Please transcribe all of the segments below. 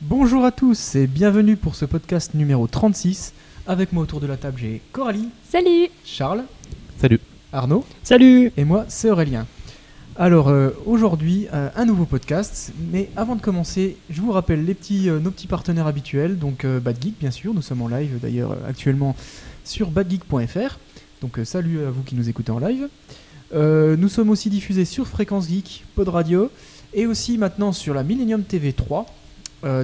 Bonjour à tous et bienvenue pour ce podcast numéro 36. Avec moi autour de la table, j'ai Coralie. Salut. Charles. Salut. Arnaud. Salut. Et moi, c'est Aurélien. Alors aujourd'hui, un nouveau podcast. Mais avant de commencer, je vous rappelle nos petits partenaires habituels. Donc Bad Geek, bien sûr. Nous sommes en live d'ailleurs actuellement sur badgeek.fr. Donc salut à vous qui nous écoutez en live. Nous sommes aussi diffusés sur Fréquence Geek, Pod Radio. Et aussi maintenant sur la Millennium TV 3.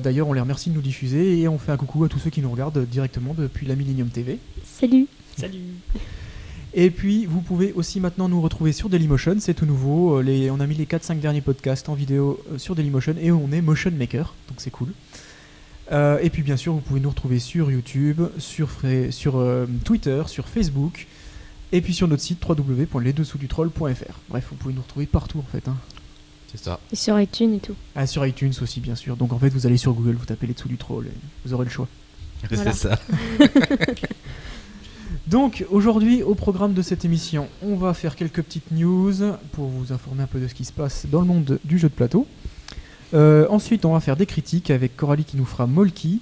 D'ailleurs, on les remercie de nous diffuser et on fait un coucou à tous ceux qui nous regardent directement depuis la Millennium TV. Salut. Salut. Et puis, vous pouvez aussi maintenant nous retrouver sur Dailymotion, c'est tout nouveau. On a mis les 4-5 derniers podcasts en vidéo sur Dailymotion et on est Motion Maker, donc c'est cool. Et puis, bien sûr, vous pouvez nous retrouver sur YouTube, sur Twitter, sur Facebook et puis sur notre site www.lesdessous-du-troll.fr. Bref, vous pouvez nous retrouver partout en fait. C'est ça. Et sur iTunes et tout. Ah, sur iTunes aussi, bien sûr. Donc en fait, vous allez sur Google, vous tapez les dessous du troll et vous aurez le choix. Voilà. C'est ça. Donc aujourd'hui, au programme de cette émission, on va faire quelques petites news pour vous informer un peu de ce qui se passe dans le monde du jeu de plateau. Ensuite, on va faire des critiques avec Coralie qui nous fera Molki.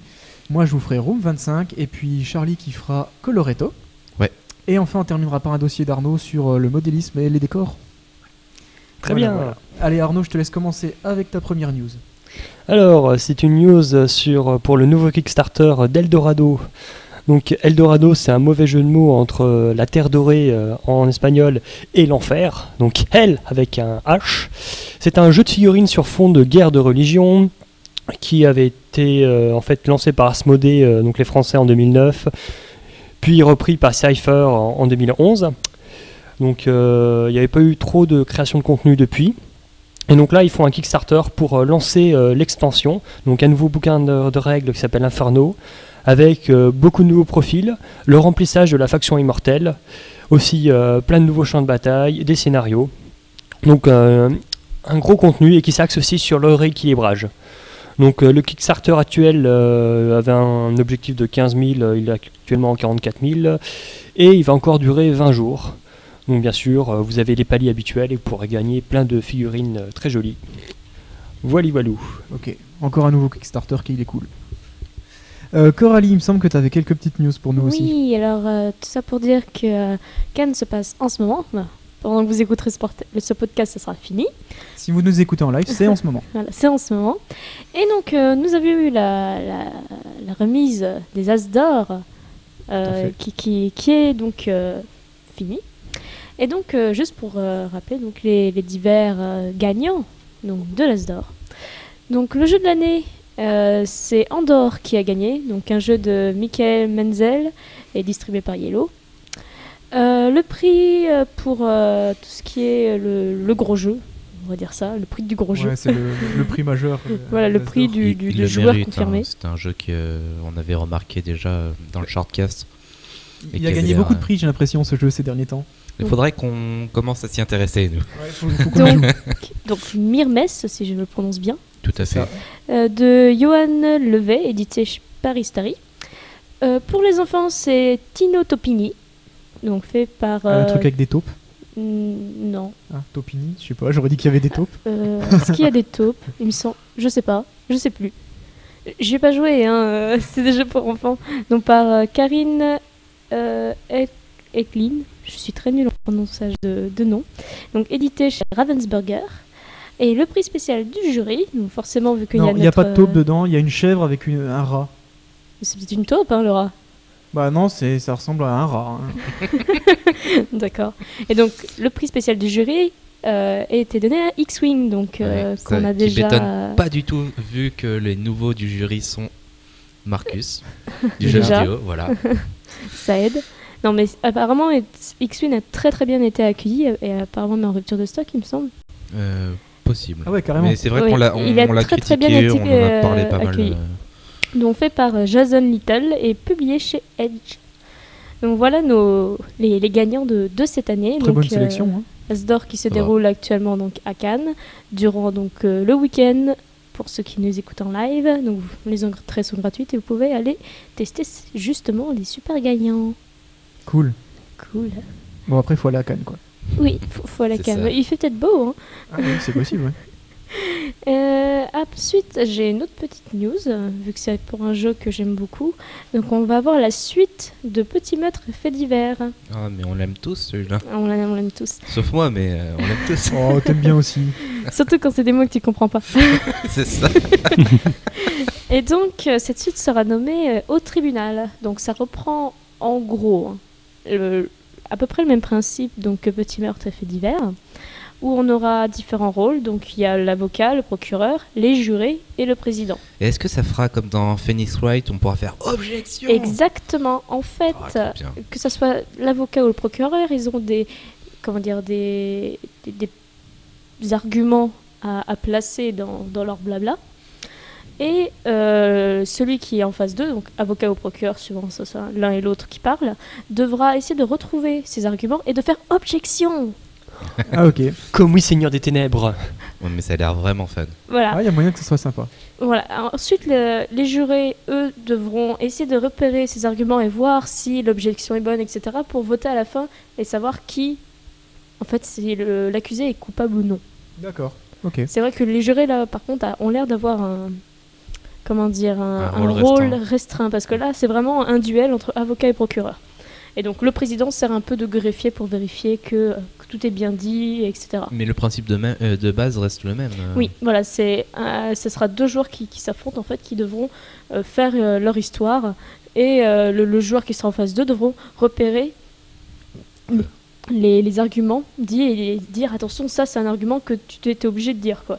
Moi, je vous ferai Room 25 et puis Charlie qui fera Coloretto. Ouais. Et enfin, on terminera par un dossier d'Arnaud sur le modélisme et les décors. Très bien. Voilà. Allez Arnaud, je te laisse commencer avec ta première news. Alors, c'est une news pour le nouveau Kickstarter d'Eldorado. Donc, Eldorado, c'est un mauvais jeu de mots entre la terre dorée en espagnol et l'enfer. Donc, Hell avec un H. C'est un jeu de figurines sur fond de guerre de religion qui avait été en fait lancé par Asmodée, donc les Français en 2009, puis repris par Cypher en 2011. Donc il n'y avait pas eu trop de création de contenu depuis. Et donc là, ils font un Kickstarter pour lancer l'expansion. Donc un nouveau bouquin de règles qui s'appelle Inferno, avec beaucoup de nouveaux profils, le remplissage de la faction immortelle, aussi plein de nouveaux champs de bataille, des scénarios. Donc un gros contenu et qui s'axe aussi sur le rééquilibrage. Donc le Kickstarter actuel avait un objectif de 15 000, il est actuellement en 44 000, et il va encore durer 20 jours. Donc bien sûr, vous avez les paliers habituels et vous pourrez gagner plein de figurines très jolies. Voilou. Ok, encore un nouveau Kickstarter qui est cool. Coralie, il me semble que tu avais quelques petites news pour nous aussi. Oui, alors tout ça pour dire que Cannes se passe en ce moment. Pendant que vous écouterez ce podcast, ça sera fini. Si vous nous écoutez en live, c'est en ce moment. Voilà, c'est en ce moment. Et donc, nous avions eu la remise des As d'or qui est donc finie. Et donc, juste pour rappeler donc, les divers gagnants donc, de l'As d'or. Donc, le jeu de l'année, c'est Andor qui a gagné. Donc, un jeu de Michael Menzel et distribué par Yellow. Le prix pour tout ce qui est le gros jeu, on va dire ça, le prix du gros jeu. Ouais, c'est le prix majeur. Voilà, le prix du joueur mérite, confirmé. C'est un jeu qu'on avait remarqué déjà dans le shortcast. Il a gagné beaucoup de prix, j'ai l'impression, ce jeu ces derniers temps. Il faudrait qu'on commence à s'y intéresser, nous. Ouais, faut qu'on donc Mirmes, si je le prononce bien. Tout à fait. De Johan Levet, édité par Istari. Pour les enfants, c'est Tino Topini, donc fait par... Un truc avec des taupes non. Ah, Topini, je sais pas, j'aurais dit qu'il y avait des taupes. Est-ce qu'il y a des taupes? Il me semble... Je sais pas, je sais plus. J'ai pas joué, hein, c'est des jeux pour enfants. Donc par Karine Eklin, je suis très nulle en prononçage de nom. Donc édité chez Ravensburger. Et le prix spécial du jury, donc forcément vu qu'il y a il n'y a pas de taupe dedans, il y a une chèvre avec un rat. C'est peut-être une taupe, hein, le rat. Bah non, ça ressemble à un rat. Hein. D'accord. Et donc le prix spécial du jury a été donné à X-Wing, donc qu'on a déjà... Qui m'étonne pas du tout, vu que les nouveaux du jury sont Marcus, du jeu vidéo, voilà. Ça aide. Non, mais apparemment, X-Wing a très très bien été accueilli et apparemment mais en rupture de stock, il me semble. possible. Ah ouais, carrément. Mais c'est vrai Oui, qu'on l'a il a très, très bien critiqué, été, on en a parlé pas accueilli. mal. Donc fait par Jason Little et publié chez Edge. Donc voilà les gagnants de cette année. Très donc, bonne sélection. Hein. Asdor qui se Ça va. déroule actuellement donc à Cannes durant donc le week-end pour ceux qui nous écoutent en live. Donc les entrées sont gratuites et vous pouvez aller tester justement les super gagnants. Cool. Cool. Bon, après, il faut aller à Cannes, quoi. Oui, faut aller à C'est Cannes. ça. Il fait peut-être beau. Hein. Ah oui, c'est possible, ouais. Ensuite, j'ai une autre petite news, vu que c'est pour un jeu que j'aime beaucoup. Donc, on va avoir la suite de Petit Maître Fait divers. Ah, mais on l'aime tous celui-là. On l'aime tous. Sauf moi, mais on l'aime tous. Oh, t'aimes bien aussi. Surtout quand c'est des mots que tu comprends pas. C'est ça. Et donc, cette suite sera nommée Au Tribunal. Donc, ça reprend en gros à peu près le même principe donc, que Petit Meurtre et Fait divers, où on aura différents rôles. Donc, il y a l'avocat, le procureur, les jurés et le président. Et est-ce que ça fera comme dans Phoenix Wright, on pourra faire objection? Exactement. En fait, Ah, trop bien. que ce soit l'avocat ou le procureur, ils ont des arguments à placer dans leur blabla. Et celui qui est en face d'eux, donc avocat ou procureur, suivant ça soit l'un et l'autre qui parlent, devra essayer de retrouver ces arguments et de faire objection. Ah, ok. Comme oui, Seigneur des Ténèbres. Ouais, mais ça a l'air vraiment fun. Voilà. Ah, il y a moyen que ce soit sympa. Voilà. Ensuite, les jurés, eux, devront essayer de repérer ces arguments et voir si l'objection est bonne, etc., pour voter à la fin et savoir qui, en fait, si l'accusé est coupable ou non. D'accord. Ok. C'est vrai que les jurés, là, par contre, ont l'air d'avoir un rôle rôle restreint, parce que là, c'est vraiment un duel entre avocat et procureur. Et donc, le président sert un peu de greffier pour vérifier que tout est bien dit, etc. Mais le principe de base reste le même. Oui, voilà, ce sera deux joueurs qui s'affrontent, en fait, qui devront faire leur histoire, et le joueur qui sera en face d'eux devront repérer les arguments dits et dire attention, ça c'est un argument que tu étais obligé de dire, quoi,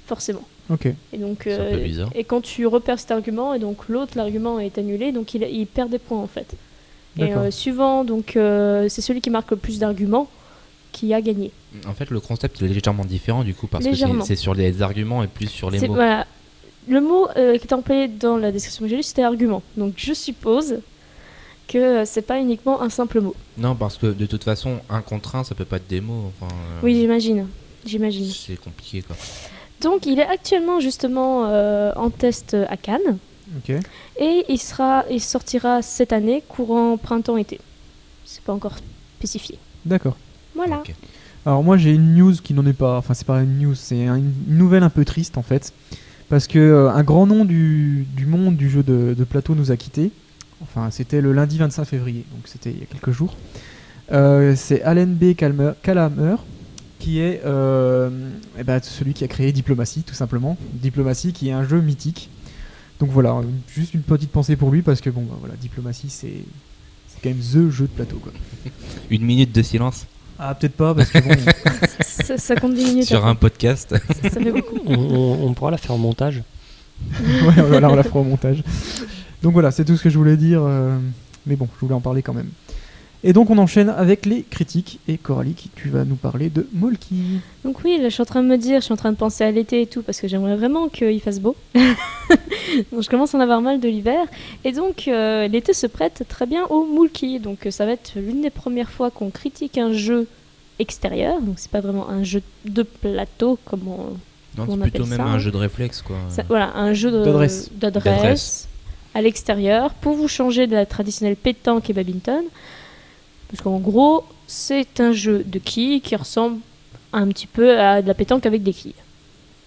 forcément. Ok. Et donc, C'est un peu bizarre. et quand tu repères cet argument, et donc l'argument est annulé, donc il perd des points en fait. D'accord. Et suivant, donc c'est celui qui marque le plus d'arguments qui a gagné. En fait, le concept il est légèrement différent du coup, parce Légèrement. que c'est sur les arguments et plus sur les mots. Voilà. Le mot qui était employé dans la description que j'ai lue, c'était argument. Donc je suppose que c'est pas uniquement un simple mot. Non, parce que de toute façon, un contre un, ça peut pas être des mots. Enfin, Oui, j'imagine. c'est compliqué quoi. Donc il est actuellement justement en test à Cannes. Ok. Et il sortira cette année, courant printemps-été. C'est pas encore spécifié. D'accord. Voilà. Ok. Alors moi j'ai une news qui n'en est pas, enfin c'est pas une news, c'est une nouvelle un peu triste en fait, parce que un grand nom du monde du jeu de plateau nous a quittés. Enfin c'était le lundi 25 février, donc c'était il y a quelques jours. C'est Alan B. Calamer qui est celui qui a créé Diplomatie tout simplement. Diplomatie qui est un jeu mythique. Donc voilà, juste une petite pensée pour lui parce que bon bah, voilà, Diplomatie c'est quand même the jeu de plateau quoi. Une minute de silence Ah peut-être pas parce que bon. Ça compte 10 minutes. sur un podcast. Ça fait beaucoup. On pourra la faire en montage. Ouais, voilà, on la fera au montage. Donc voilà, c'est tout ce que je voulais dire. Mais bon, je voulais en parler quand même. Et donc on enchaîne avec les critiques. Et Coralie, tu vas nous parler de Molki. Donc oui, là, je suis en train de penser à l'été et tout, parce que j'aimerais vraiment qu'il fasse beau. Donc je commence à en avoir mal de l'hiver. Et donc l'été se prête très bien au Molki. Donc ça va être l'une des premières fois qu'on critique un jeu extérieur. Donc c'est pas vraiment un jeu de plateau comme Non, on c'est appelle plutôt même ça. un jeu de réflexe quoi. Voilà, un jeu D'adresse. d'adresse à l'extérieur pour vous changer de la traditionnelle pétanque et badminton. Parce qu'en gros, c'est un jeu de quilles qui ressemble un petit peu à de la pétanque avec des quilles.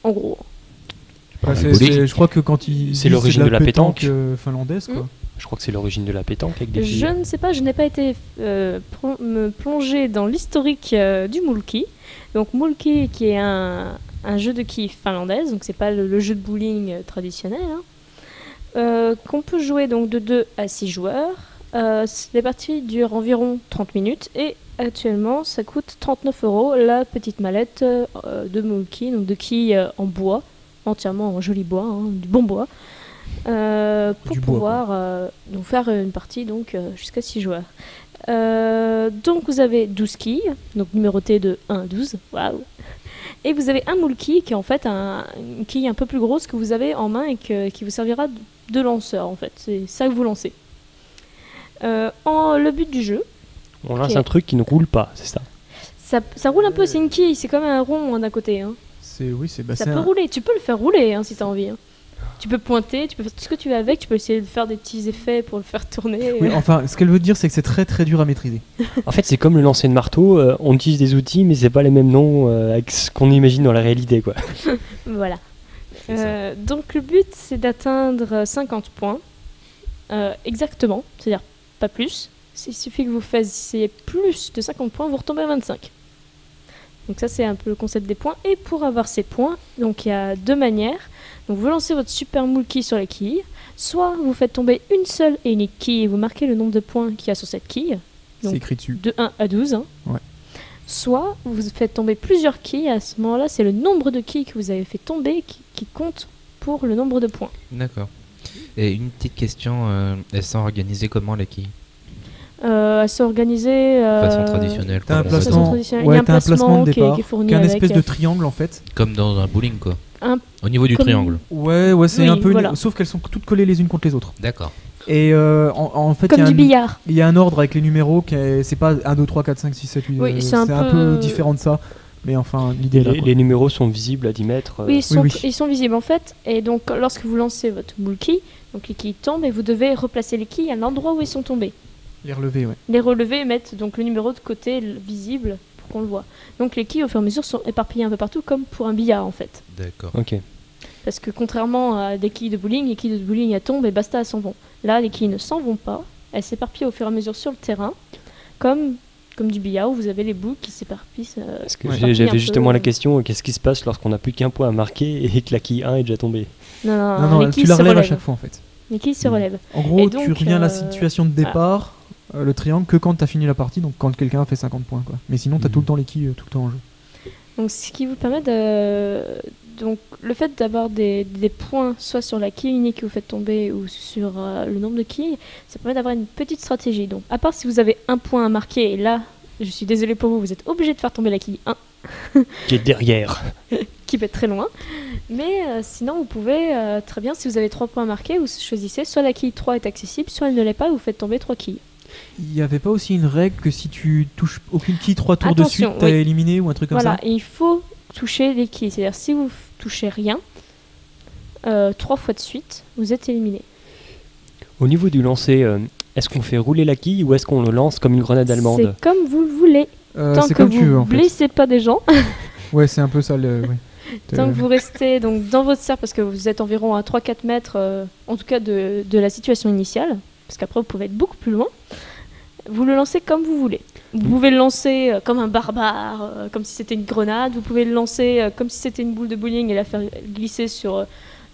En gros. Ouais, bowling. je crois que quand il C'est l'origine de la pétanque. Finlandaise quoi. Je crois que c'est l'origine de la pétanque avec des Je filles. ne sais pas, je n'ai pas été me plonger dans l'historique du Molki. Donc Molki qui est un jeu de quilles finlandaise, donc c'est pas le jeu de bowling traditionnel, hein. Qu'on peut jouer donc de 2 à 6 joueurs. Les parties durent environ 30 minutes et actuellement ça coûte 39 € la petite mallette de Molki, donc de quilles en bois, entièrement en joli bois, hein, du bon bois, pour Du bois, pouvoir donc faire une partie donc, jusqu'à 6 joueurs. Donc vous avez 12 quilles, donc numérotées de 1 à 12, waouh. Et vous avez un moule quille qui est en fait une quille un peu plus grosse que vous avez en main et qui vous servira de lanceur en fait. C'est ça que vous lancez. Le but du jeu. On lance un truc qui ne roule pas, c'est ça. Ça roule un peu, c'est une quille, c'est comme un rond d'un côté. Hein. Ça peut rouler, tu peux le faire rouler si tu as envie. Hein. Tu peux pointer, tu peux faire tout ce que tu veux avec, tu peux essayer de faire des petits effets pour le faire tourner. Oui, enfin, ce qu'elle veut dire, c'est que c'est très très dur à maîtriser. En fait, c'est comme le lancer de marteau, on utilise des outils, mais c'est pas les mêmes noms avec ce qu'on imagine dans la réalité, quoi. Voilà. Donc le but, c'est d'atteindre 50 points, exactement, c'est-à-dire pas plus. Il suffit que vous fassiez plus de 50 points, vous retombez à 25. Donc ça, c'est un peu le concept des points. Et pour avoir ces points, donc il y a 2 manières. Donc vous lancez votre super moule quille sur la quille, soit vous faites tomber une seule et unique quille et vous marquez le nombre de points qu'il y a sur cette quille. C'est écrit dessus. De 1 à 12. Hein. Ouais. Soit vous faites tomber plusieurs quilles, à ce moment-là, c'est le nombre de quilles que vous avez fait tomber qui compte pour le nombre de points. D'accord. Et une petite question, elles sont organisées comment les quilles? Elles sont organisées... façon traditionnelle. T'as un placement, il y a un placement de départ, qui est fourni qui est un avec. espèce de triangle en fait. Comme dans un bowling quoi. Au niveau du triangle. Ouais, c'est oui, un peu... voilà. Sauf qu'elles sont toutes collées les unes contre les autres. D'accord. Et en fait, comme du billard. Il y a un ordre avec les numéros, c'est pas 1, 2, 3, 4, 5, 6, 7, 8. Oui, c'est un peu différent de ça. Mais enfin, l'idée est là. Les numéros sont visibles à 10 mètres. Oui, ils sont visibles en fait. Et donc, lorsque vous lancez votre moule quille, donc les quilles tombent et vous devez replacer les quilles à l'endroit où ils sont tombés. Les relever, ouais. Les relever et mettre donc le numéro de côté visible pour qu'on le voit. Donc les quilles au fur et à mesure sont éparpillées un peu partout comme pour un billard en fait. D'accord. Ok. Parce que contrairement à des quilles de bowling, les quilles de bowling elles tombent et basta, elles s'en vont. Là, les quilles ne s'en vont pas, elles s'éparpillent au fur et à mesure sur le terrain, comme du billard où vous avez les boules qui s'éparpillent. Parce que j'avais justement la question, qu'est-ce qui se passe lorsqu'on n'a plus qu'un point à marquer et que la quille 1 est déjà tombée? Non, tu la relèves à chaque fois en fait. Les quilles se relèvent. En gros, tu reviens à la situation de départ, le triangle, que quand tu as fini la partie, donc quand quelqu'un a fait 50 points. Quoi. Mais sinon, tu as tout le temps les quilles, tout le temps en jeu. Donc, ce qui vous permet de... Donc, le fait d'avoir des points, soit sur la quille unique que vous faites tomber ou sur le nombre de quilles, ça permet d'avoir une petite stratégie. Donc, à part si vous avez un point à marquer, et là, je suis désolée pour vous, vous êtes obligé de faire tomber la quille 1. Qui est derrière. Qui peut être très loin. Mais sinon, vous pouvez très bien, si vous avez 3 points à marquer, vous choisissez soit la quille 3 est accessible, soit elle ne l'est pas, et vous faites tomber 3 quilles. Il n'y avait pas aussi une règle que si tu touches aucune quille 3 tours de suite, t'as éliminé ou un truc comme ça? Voilà, et il faut toucher les quilles. C'est-à-dire, si vous touchez rien, 3 fois de suite, vous êtes éliminé. Au niveau du lancer, est-ce qu'on fait rouler la quille ou est-ce qu'on le lance comme une grenade allemande? C'est comme vous le voulez. Tant que vous ne blessez pas des gens. Ouais, c'est un peu ça le... Oui. Tant que vous restez donc, dans votre cercle, parce que vous êtes environ à 3-4 mètres, en tout cas de la situation initiale, parce qu'après vous pouvez être beaucoup plus loin, vous le lancez comme vous voulez. Vous pouvez le lancer comme un barbare, comme si c'était une grenade, vous pouvez le lancer comme si c'était une boule de bowling et la faire glisser sur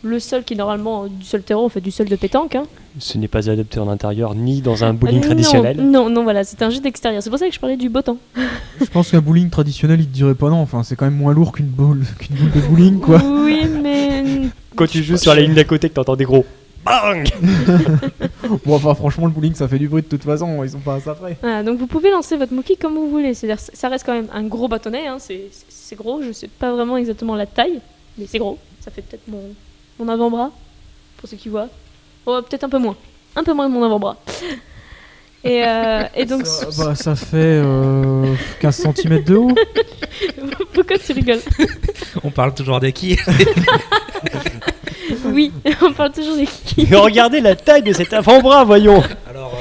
le sol qui est normalement du sol terreau, en fait du sol de pétanque. Hein. Ce n'est pas adapté en intérieur ni dans un bowling traditionnel. Non, voilà, c'est un jeu d'extérieur. C'est pour ça que je parlais du beau temps. Je pense qu'un bowling traditionnel, il te dirait pas non. Enfin, c'est quand même moins lourd qu'une boule de bowling, quoi. Oui, mais... Quand tu joues sur la ligne d'à côté que t'entends des gros bang. Bon, enfin, franchement, le bowling, ça fait du bruit de toute façon. Ils sont pas à ça près. Voilà, donc vous pouvez lancer votre monkey comme vous voulez. C'est-à-dire, ça reste quand même un gros bâtonnet. Hein. C'est gros. Je sais pas vraiment exactement la taille, mais c'est gros. Ça fait peut-être mon avant-bras, pour ceux qui voient. Oh, peut-être un peu moins que mon avant-bras. Et donc... Ça fait 15 cm de haut. Pourquoi tu rigoles? On parle toujours des quilles. Oui, on parle toujours des quilles. Mais regardez la taille de cet avant-bras, voyons. Alors...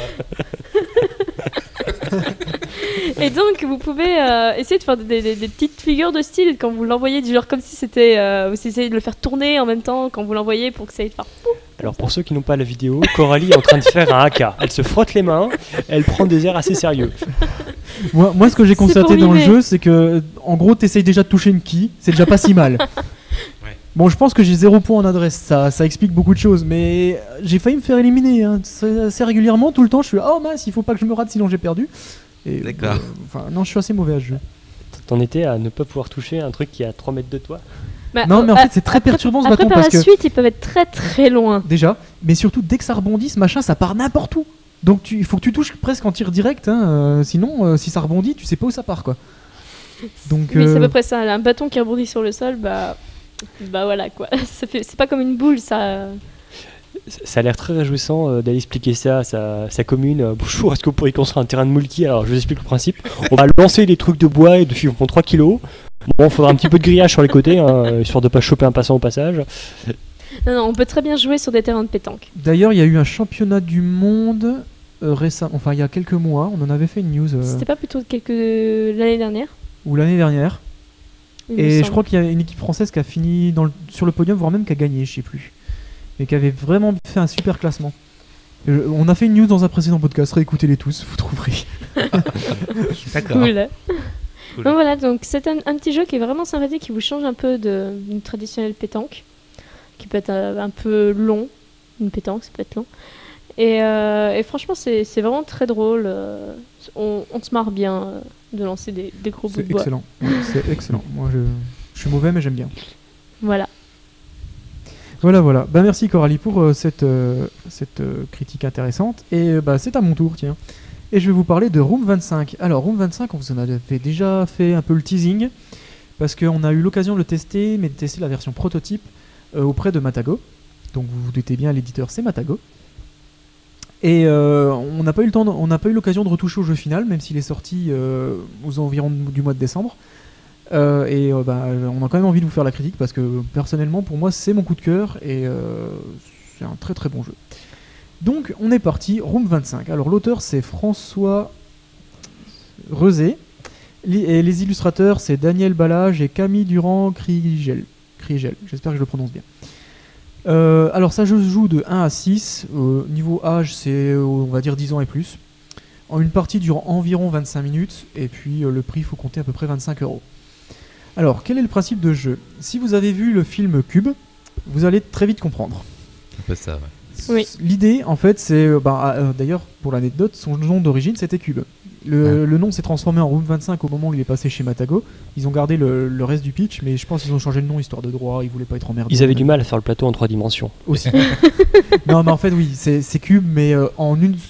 Et donc, vous pouvez essayer de faire des petites figures de style quand vous l'envoyez, du genre comme si c'était... vous essayez de le faire tourner en même temps quand vous l'envoyez pour que ça aille faire... Alors, pour ceux qui n'ont pas la vidéo, Coralie est en train de faire un haka. Elle se frotte les mains, elle prend des airs assez sérieux. Moi, ce que j'ai constaté dans le jeu, c'est que, en gros, t'essayes déjà de toucher une quille, c'est déjà pas si mal. Ouais. Bon, je pense que j'ai 0 point en adresse, ça explique beaucoup de choses, mais j'ai failli me faire éliminer hein. Assez régulièrement, tout le temps, je suis oh mince, il faut pas que je me rate sinon j'ai perdu. Et, d'accord. Non, je suis assez mauvais à ce jeu. T'en étais à ne pas pouvoir toucher un truc qui est à 3 mètres de toi? Bah, non, mais en fait, c'est très perturbant ce bâton par parce la suite, ils peuvent être très très loin. Déjà, mais surtout, dès que ça rebondit, ce machin, ça part n'importe où. Donc, il faut que tu touches presque en tir direct, hein, sinon, si ça rebondit, tu sais pas où ça part, quoi. Donc, Oui, c'est à peu près ça. Un bâton qui rebondit sur le sol, bah voilà quoi. C'est pas comme une boule, ça. Ça a l'air très réjouissant d'aller expliquer ça à sa commune. Bonjour, est-ce que vous pourriez construire un terrain de mulki? Alors je vous explique le principe. On va lancer des trucs de bois et dessus on prend 3 kilos. Bon, il faudra un petit peu de grillage sur les côtés, hein, histoire de pas choper un passant au passage. Non, on peut très bien jouer sur des terrains de pétanque. D'ailleurs, il y a eu un championnat du monde récemment, enfin il y a quelques mois, on en avait fait une news. C'était pas plutôt l'année dernière? Ou l'année dernière. Il me Et je semble. crois qu'il y a une équipe française qui a fini sur le podium, voire même qui a gagné, je sais plus. Mais qui avait vraiment fait un super classement. On a fait une news dans un précédent podcast, réécoutez-les tous, vous trouverez. D'accord. Cool. Cool. Donc voilà, donc c'est un petit jeu qui est vraiment sympathique, qui vous change un peu d'une traditionnelle pétanque, qui peut être un peu long. Une pétanque, ça peut être long. Et franchement, c'est vraiment très drôle. On se marre bien de lancer des gros bouts C'est de bois. excellent. Ouais, c'est excellent. Moi, je suis mauvais, mais j'aime bien. Voilà. Voilà. Bah, merci Coralie pour cette critique intéressante. Et bah, c'est à mon tour, tiens. Et je vais vous parler de Room 25. Alors, Room 25, on vous en avait déjà fait un peu le teasing, parce qu'on a eu l'occasion de le tester, mais de tester la version prototype auprès de Matago. Donc, vous vous doutez bien, l'éditeur, c'est Matago. Et on n'a pas eu l'occasion de retoucher au jeu final, même s'il est sorti aux environs du mois de décembre. On a quand même envie de vous faire la critique parce que personnellement, pour moi, c'est mon coup de cœur et c'est un très très bon jeu. Donc, on est parti, Room 25. Alors, l'auteur, c'est François Rezé. Et les illustrateurs, c'est Daniel Ballage et Camille Durand-Kriegel. J'espère que je le prononce bien. Alors, ça, je joue de 1 à 6. Niveau âge, c'est, on va dire, 10 ans et plus. Une partie dure environ 25 minutes. Et puis, le prix, il faut compter à peu près 25 €. Alors, quel est le principe de jeu? Si vous avez vu le film Cube, vous allez très vite comprendre. Un peu ça, ouais. Oui. L'idée, en fait, c'est... d'ailleurs, pour l'anecdote, son nom d'origine, c'était Cube. Le nom s'est transformé en Room 25 au moment où il est passé chez Matago. Ils ont gardé le reste du pitch, mais je pense qu'ils ont changé le nom histoire de droit, ils voulaient pas être emmerdés. Ils avaient du mal à faire le plateau en 3 dimensions. Aussi. Non, mais en fait, oui, c'est Cube, mais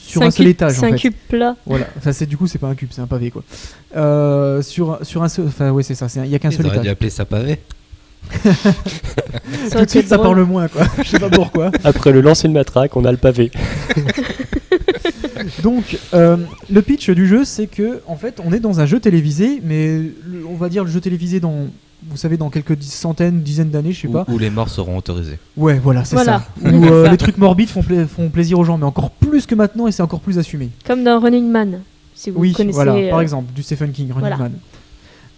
sur un seul cube, étage. C'est en un fait. cube plat. Voilà. Enfin, c'est pas un cube, c'est un pavé, quoi. Sur un seul... Enfin, ouais, c'est ça, il y a qu'un seul Ils auraient dû étage. appeler ça pavé. Tout de suite, ça parle moins, quoi. Je sais pas pourquoi. Après le lancer de matraque, on a le pavé. Donc, le pitch du jeu, c'est que, en fait, on est dans un jeu télévisé, mais on va dire le jeu télévisé dans, vous savez, dans quelques dizaines d'années, je sais pas. Où les morts seront autorisés. Ouais, voilà, c'est Voilà. ça. Où les trucs morbides font plaisir aux gens, mais encore plus que maintenant, et c'est encore plus assumé. Comme dans Running Man, si vous Oui, connaissez. voilà, par exemple, du Stephen King, Running voilà.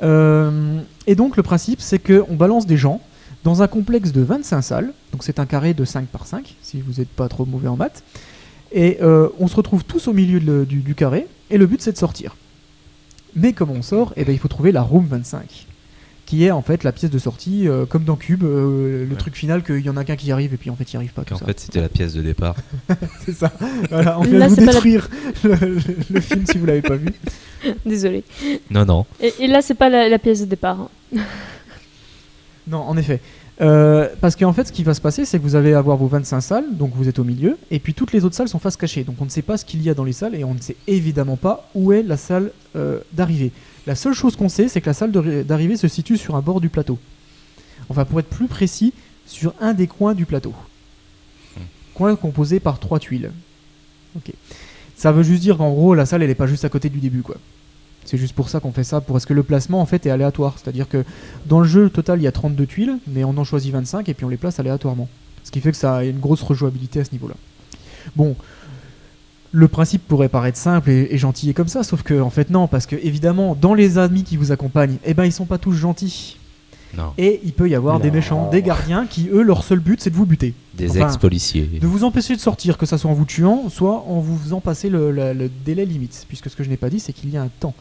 Man. Et donc, le principe, c'est qu'on balance des gens dans un complexe de 25 salles, donc c'est un carré de 5 par 5, si vous n'êtes pas trop mauvais en maths. Et on se retrouve tous au milieu du carré, et le but c'est de sortir. Mais comment on sort? Eh ben, il faut trouver la Room 25, qui est en fait la pièce de sortie, comme dans Cube, le truc final qu'il y en a qu'un qui y arrive, et puis en fait il n'y arrive pas. Tout En ça. fait, c'était la pièce de départ. C'est ça. Voilà, on vient Là, de vous c'est pas la- détruire le film si vous l'avez pas vu. Désolé. Non. Et là, c'est pas la pièce de départ. Non, en effet. Parce qu'en fait, ce qui va se passer, c'est que vous allez avoir vos 25 salles, donc vous êtes au milieu, et puis toutes les autres salles sont face cachée. Donc on ne sait pas ce qu'il y a dans les salles, et on ne sait évidemment pas où est la salle d'arrivée. La seule chose qu'on sait, c'est que la salle d'arrivée se situe sur un bord du plateau. Enfin, pour être plus précis, sur un des coins du plateau. Coin composé par 3 tuiles. Ok. Ça veut juste dire qu'en gros, la salle, elle n'est pas juste à côté du début, quoi. C'est juste pour ça qu'on fait ça, parce que le placement en fait est aléatoire. C'est-à-dire que dans le jeu total il y a 32 tuiles, mais on en choisit 25 et puis on les place aléatoirement. Ce qui fait que ça a une grosse rejouabilité à ce niveau-là. Bon, le principe pourrait paraître simple et gentil et comme ça, sauf que en fait non, parce que évidemment dans les amis qui vous accompagnent, eh ben ils sont pas tous gentils. Non. Et il peut y avoir des méchants, des gardiens qui eux leur seul but c'est de vous buter. Des Enfin, ex-policiers. de vous empêcher de sortir, que ça soit en vous tuant, soit en vous faisant passer le délai limite. Puisque ce que je n'ai pas dit, c'est qu'il y a un temps.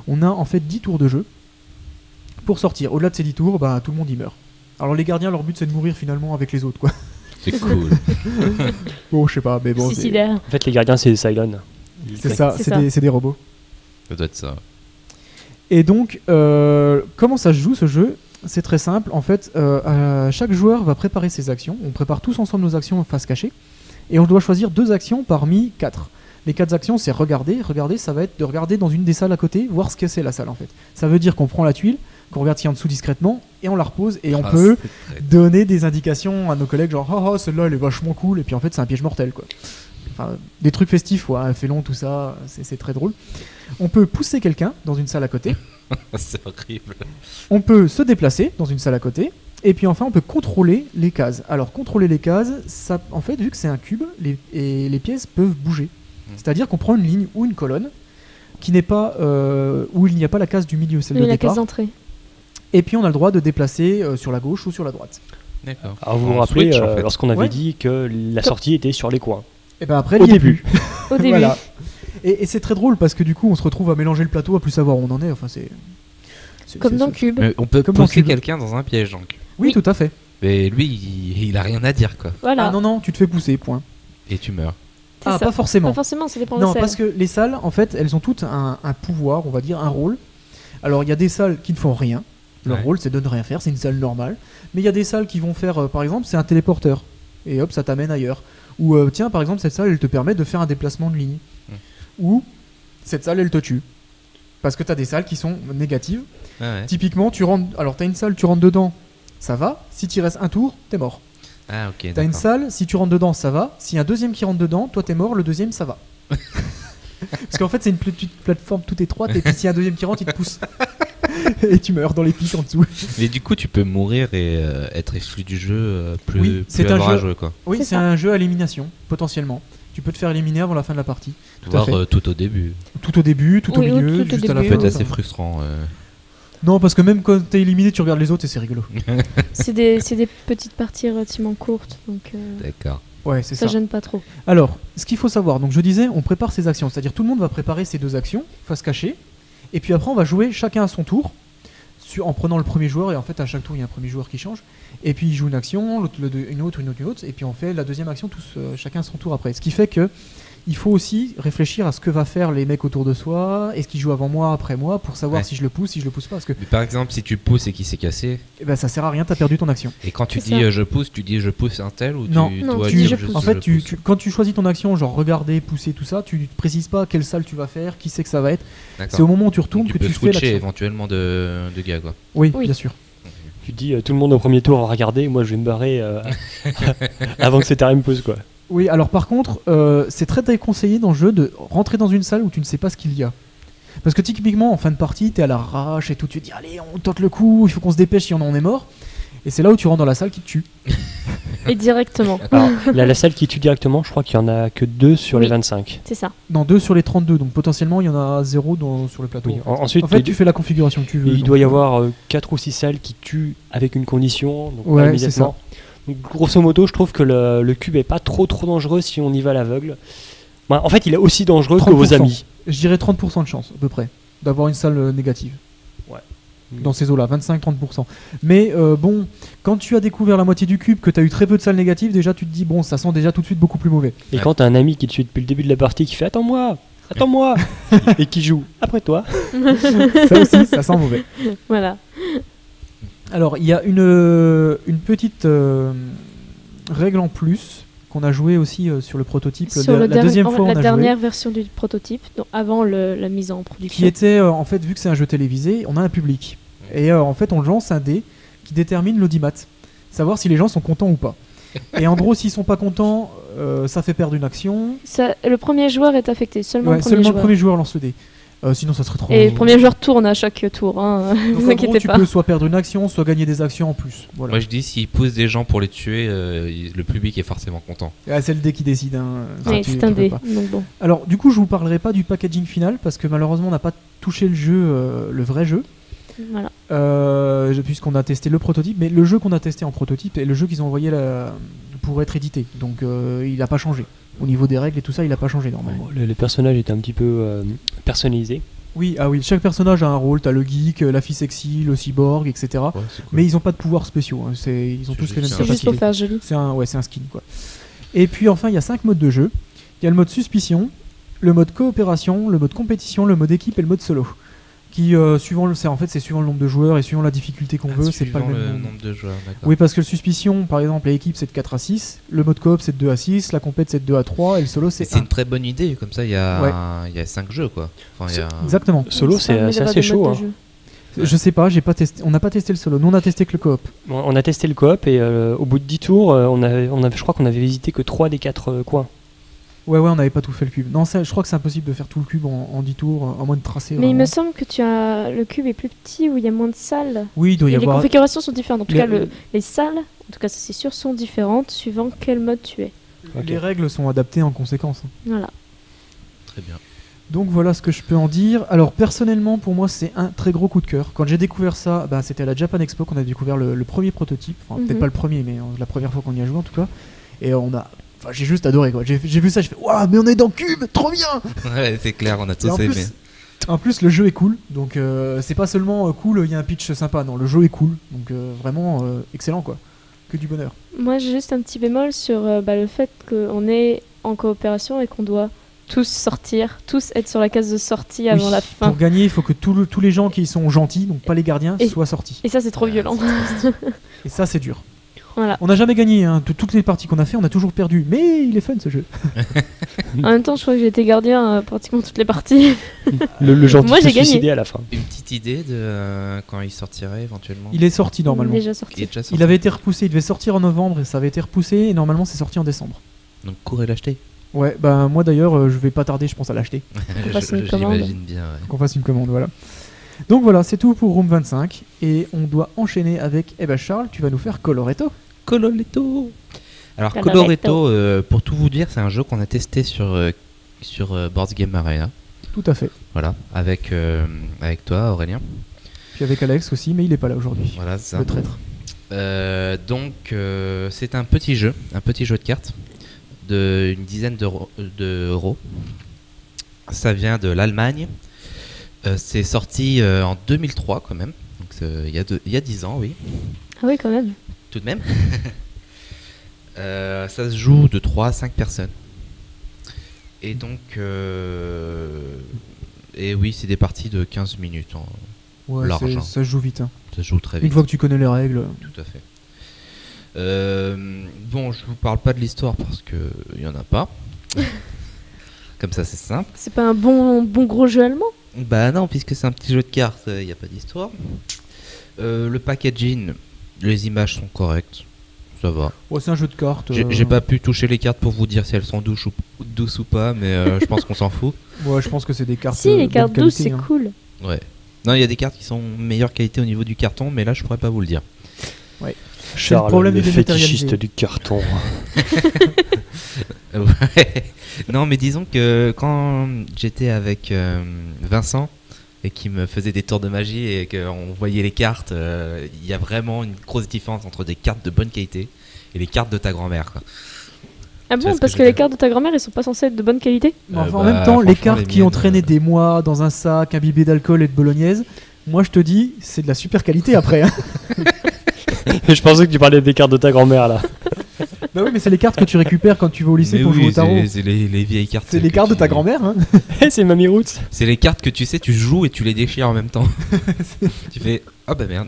On a en fait 10 tours de jeu pour sortir. Au-delà de ces 10 tours, bah, tout le monde y meurt. Alors les gardiens, leur but c'est de mourir finalement avec les autres, quoi. C'est cool. Bon, je sais pas, mais bon. Suicidaire. En fait, les gardiens, c'est des Cylons. C'est ça, C'est ça. c'est des robots. Ça doit être ça. Et donc, comment ça se joue ce jeu? C'est très simple. En fait, chaque joueur va préparer ses actions. On prépare tous ensemble nos actions en face cachée. Et on doit choisir 2 actions parmi 4. Les 4 actions, c'est regarder. Regarder, ça va être de regarder dans une des salles à côté, voir ce que c'est la salle en fait. Ça veut dire qu'on prend la tuile, qu'on regarde ce qu'il y a en dessous discrètement, et on la repose, et on peut donner des indications à nos collègues, genre ah, celle-là elle est vachement cool, et puis en fait c'est un piège mortel quoi. Enfin, des trucs festifs, ouais, félon, tout ça, c'est très drôle. On peut pousser quelqu'un dans une salle à côté. C'est horrible. On peut se déplacer dans une salle à côté. Et puis enfin, on peut contrôler les cases. Alors, contrôler les cases, ça, en fait, vu que c'est un cube, les pièces peuvent bouger. C'est-à-dire qu'on prend une ligne ou une colonne qui n'est pas où il n'y a pas la case du milieu, celle de la départ. case d'entrée. Et puis on a le droit de déplacer sur la gauche ou sur la droite. D'accord. Alors vous vous rappelez, lorsqu'on avait dit que la sortie était sur les coins. Et ben après, au début. Au début. Voilà. Et c'est très drôle parce que du coup, on se retrouve à mélanger le plateau, à plus savoir où on en est. Enfin, c'est comme dans Cube. Mais on peut Comme pousser dans Cube. quelqu'un dans un piège donc. Oui, tout à fait. Mais lui, il a rien à dire quoi. Voilà. Ah non, tu te fais pousser, point. Et tu meurs. C'est Ah, ça. pas forcément. Pas forcément, ça dépend Non, des salles. parce que les salles, en fait, elles ont toutes un pouvoir, on va dire, un rôle. Alors, il y a des salles qui ne font rien. Leur rôle, c'est de ne rien faire. C'est une salle normale. Mais il y a des salles qui vont faire, par exemple, c'est un téléporteur. Et hop, ça t'amène ailleurs. Ou, tiens, par exemple, cette salle, elle te permet de faire un déplacement de ligne. Ou, cette salle, elle te tue. Parce que t'as des salles qui sont négatives. Ah ouais. Typiquement, tu rentres. Alors, t'as une salle, tu rentres dedans, ça va. Si tu restes un tour, t'es mort. Ah ok. T'as une d'accord. salle, si tu rentres dedans, ça va. S'il y a un deuxième qui rentre dedans, toi t'es mort, le deuxième ça va. Parce qu'en fait c'est une petite plateforme toute étroite et puis s'il y a un deuxième qui rentre, il te pousse. Et tu meurs dans les pics en dessous. Mais du coup, tu peux mourir et être exclu du jeu plus, Oui, plus c'est un avoir à jeu. jouer quoi. Oui, C'est c'est ça. un jeu à élimination, potentiellement. Tu peux te faire éliminer avant la fin de la partie. Tout à Voire fait. tout au début. Tout au début, tout Oui, au milieu, tout au juste à la début. fin. C'est assez frustrant. Non, parce que même quand t'es éliminé, tu regardes les autres et c'est rigolo. C'est des petites parties relativement courtes, donc D'accord. Ouais, c'est ça ça. gêne pas trop. Alors, ce qu'il faut savoir, donc je disais, on prépare ses actions. C'est-à-dire tout le monde va préparer ses 2 actions, face cachée. Et puis après, on va jouer chacun à son tour, en prenant le premier joueur. Et en fait, à chaque tour, il y a un premier joueur qui change. Et puis, il joue une action, l'autre, une autre. Et puis, on fait la deuxième action, tous, chacun à son tour après. Ce qui fait que il faut aussi réfléchir à ce que va faire les mecs autour de soi. Est-ce qu'ils jouent avant moi, après moi, pour savoir Ouais. si je le pousse pas. Parce que Mais par exemple, si tu pousses et qu'il s'est cassé, eh ben, ça sert à rien, t'as perdu ton action. et quand tu C'est dis ça. je pousse, tu dis je pousse un tel ou Non. tu Non, dois tu dire dis je juste pousse. En fait, je pousse. quand tu choisis ton action, genre regarder, pousser, tout ça, tu ne précises pas quelle salle tu vas faire, qui c'est que ça va être. D'accord. C'est au moment où tu retournes Donc que tu peux tu fais switcher l'action. éventuellement de gars quoi. Oui, Oui. bien sûr. Tu dis tout le monde au premier tour va regarder, moi je vais me barrer avant que cet arrêt me pose quoi. Oui, alors par contre, c'est très déconseillé dans le jeu de rentrer dans une salle où tu ne sais pas ce qu'il y a. Parce que typiquement, en fin de partie, t'es à l'arrache et tout, tu te dis allez, on tente le coup, il faut qu'on se dépêche si on en est mort. Et c'est là où tu rentres dans la salle qui te tue. Et directement. Alors, la salle qui tue directement, je crois qu'il y en a que 2 sur les 25. C'est ça. Dans 2 sur les 32, donc potentiellement il y en a 0 sur le plateau. Oui. Ensuite, En fait, tu fais la configuration que tu veux. il donc, doit y avoir 4 ou 6 salles qui tuent avec une condition, donc Ouais, pas immédiatement. c'est Donc, grosso modo, je trouve que le cube est pas trop dangereux si on y va à l'aveugle. Bah, en fait, il est aussi dangereux que 30%. vos amis. Je dirais 30% de chance, à peu près, d'avoir une salle négative. Ouais. Dans ces eaux-là, 25-30%. Mais bon, quand tu as découvert la moitié du cube, que tu as eu très peu de salles négatives, déjà tu te dis, bon, ça sent déjà tout de suite beaucoup plus mauvais. Et quand t'as un ami qui te suit depuis le début de la partie, qui fait attends-moi et qui joue après toi. Ça aussi, ça sent mauvais. Voilà. Alors, il y a une petite règle en plus qu'on a joué aussi sur le prototype Sur la deuxième fois on la a dernière joué, version du prototype, donc avant la mise en production. qui était en fait, vu que c'est un jeu télévisé, on a un public. Et en fait, on lance un dé qui détermine l'audimat. Savoir si les gens sont contents ou pas. Et en gros, s'ils sont pas contents, ça fait perdre une action. Le premier joueur est affecté, seulement Ouais, le premier seulement joueur. le premier joueur lance le dé. Sinon, ça serait trop. Et le premier joueur tourne à chaque tour, hein. Donc, Ne en vous gros, inquiétez tu pas. peux soit perdre une action, soit gagner des actions en plus. Voilà. Moi je dis s'ils poussent des gens pour les tuer, le public est forcément content. Ah, c'est le dé qui décide. Hein. Oui, Tu- c'est tu un peux dé. pas. Donc bon. Alors, du coup, je vous parlerai pas du packaging final parce que malheureusement, on n'a pas touché le jeu, le vrai jeu, Voilà. puisqu'on a testé le prototype. Mais le jeu qu'on a testé en prototype est le jeu qu'ils ont envoyé pour être édité. Donc, il n'a pas changé. Au niveau des règles et tout ça, il n'a pas changé normalement. Les personnages étaient un petit peu personnalisés. Oui, chaque personnage a un rôle. T'as le geek, la fille sexy, le cyborg, etc. Ouais, c'est cool. Mais ils n'ont pas de pouvoirs spéciaux. Hein. Ils ont C'est tous les mêmes juste C'est juste pour capacités. faire joli. C'est un skin quoi. Et puis enfin, il y a 5 modes de jeu. Il y a le mode suspicion, le mode coopération, le mode compétition, le mode équipe et le mode solo. qui suivant c'est suivant le nombre de joueurs et suivant la difficulté qu'on veut, c'est pas le même nombre de joueurs, d'accord. Oui, parce que le Suspicion, par exemple, l'équipe c'est de 4 à 6, le mode coop c'est de 2 à 6, la compète c'est de 2 à 3 et le solo c'est C'est 1. une très bonne idée, comme ça il y a 5 jeux quoi. Enfin, Exactement. Solo, c'est assez chaud. Hein. Je sais pas, on n'a pas testé le solo, nous on a testé que le coop. On a testé le coop et au bout de 10 tours, je crois qu'on avait visité que 3 des 4 coins. Ouais, on n'avait pas tout fait le cube. Non, je crois que c'est impossible de faire tout le cube en 10 tours, à moins de tracer. Mais il me semble que le cube est plus petit, où il y a moins de salles. Oui, il doit y avoir. Les configurations sont différentes. En tout cas, les salles, en tout cas ça c'est sûr, sont différentes suivant quel mode tu es. Les règles sont adaptées en conséquence. Voilà. Très bien. Donc voilà ce que je peux en dire. Alors personnellement, pour moi, c'est un très gros coup de cœur. Quand j'ai découvert ça, c'était à la Japan Expo qu'on a découvert le premier prototype. Enfin, peut-être pas le premier, mais la première fois qu'on y a joué en tout cas. Et j'ai juste adoré quoi. J'ai vu ça, j'ai fait waouh, mais on est dans Cube, trop bien. Ouais, c'est clair, on a tous aimé. En plus, le jeu est cool. Donc c'est pas seulement cool, il y a un pitch sympa. Non, le jeu est cool. Donc vraiment excellent quoi. Que du bonheur. Moi, j'ai juste un petit bémol sur le fait qu'on est en coopération et qu'on doit tous sortir, tous être sur la case de sortie avant la fin. Pour gagner, il faut que tous les gens qui sont gentils, donc pas les gardiens, soient sortis. Et ça, c'est trop violent. Et ça, c'est dur. Voilà. On n'a jamais gagné, hein. De toutes les parties qu'on a fait, on a toujours perdu. Mais il est fun ce jeu. En même temps, je crois que j'ai été gardien pratiquement toutes les parties. Le gentil Moi, s'est j'ai gagné. suicidé à la fin. Une petite idée de quand il sortirait éventuellement. Il est sorti normalement. Il est déjà sorti. Il avait été repoussé, il devait sortir en novembre et ça avait été repoussé et normalement c'est sorti en décembre. Donc courez l'acheter. Ouais, moi d'ailleurs je vais pas tarder, je pense à l'acheter. Qu'on fasse une commande. J'imagine bien. Ouais. Qu'on fasse une commande, voilà. Donc voilà, c'est tout pour Room 25 et on doit enchaîner avec Charles, tu vas nous faire Coloretto. Coloretto. Alors Coloretto, pour tout vous dire, c'est un jeu qu'on a testé sur Board Game Arena. Tout à fait. Voilà, avec toi Aurélien. Puis avec Alex aussi, mais il est pas là aujourd'hui. Voilà, c'est ça. Le traître. Donc c'est un petit jeu de cartes d'une dizaine d'euros. Ça vient de l'Allemagne. C'est sorti en 2003 quand même. Donc il y a 10 ans, oui. Ah oui, quand même. Tout de même. Ça se joue de 3 à 5 personnes. Et donc oui, c'est des parties de 15 minutes Ouais, large. ça se joue vite. Hein. Ça se joue très vite. Une fois que tu connais les règles. Tout à fait. Bon, je vous parle pas de l'histoire parce que il y en a pas. Comme ça, c'est simple. C'est pas un bon gros jeu allemand? Bah non, puisque c'est un petit jeu de cartes, il n'y a pas d'histoire. Le packaging, les images sont correctes, ça va. Ouais, c'est un jeu de cartes. J'ai pas pu toucher les cartes pour vous dire si elles sont douces ou pas, mais je pense qu'on s'en fout. Ouais, je pense que c'est des cartes. Si, les cartes douces, c'est hein. cool. Ouais. Non, il y a des cartes qui sont meilleure qualité au niveau du carton, mais là, je pourrais pas vous le dire. Ouais. Charles, le problème le des fétichiste du carton. Ouais. Non, mais disons que quand j'étais avec Vincent et qu'il me faisait des tours de magie et qu'on voyait les cartes, il y a vraiment une grosse différence entre des cartes de bonne qualité et les cartes de ta grand-mère. Quoi. Ah bon, parce que les cartes de ta grand-mère, elles sont pas censées être de bonne qualité? En même temps, les cartes qui ont traîné des mois dans un sac, imbibé d'alcool et de bolognaise, moi je te dis, c'est de la super qualité après. Hein. Je pensais que tu parlais des cartes de ta grand-mère là. Bah oui, mais c'est les cartes que tu récupères quand tu vas au lycée pour jouer au tarot. C'est les vieilles cartes. C'est les cartes de ta grand-mère. Hein. C'est Mamie Roots. C'est les cartes que tu sais, tu joues et tu les déchires en même temps. Tu fais ah bah merde.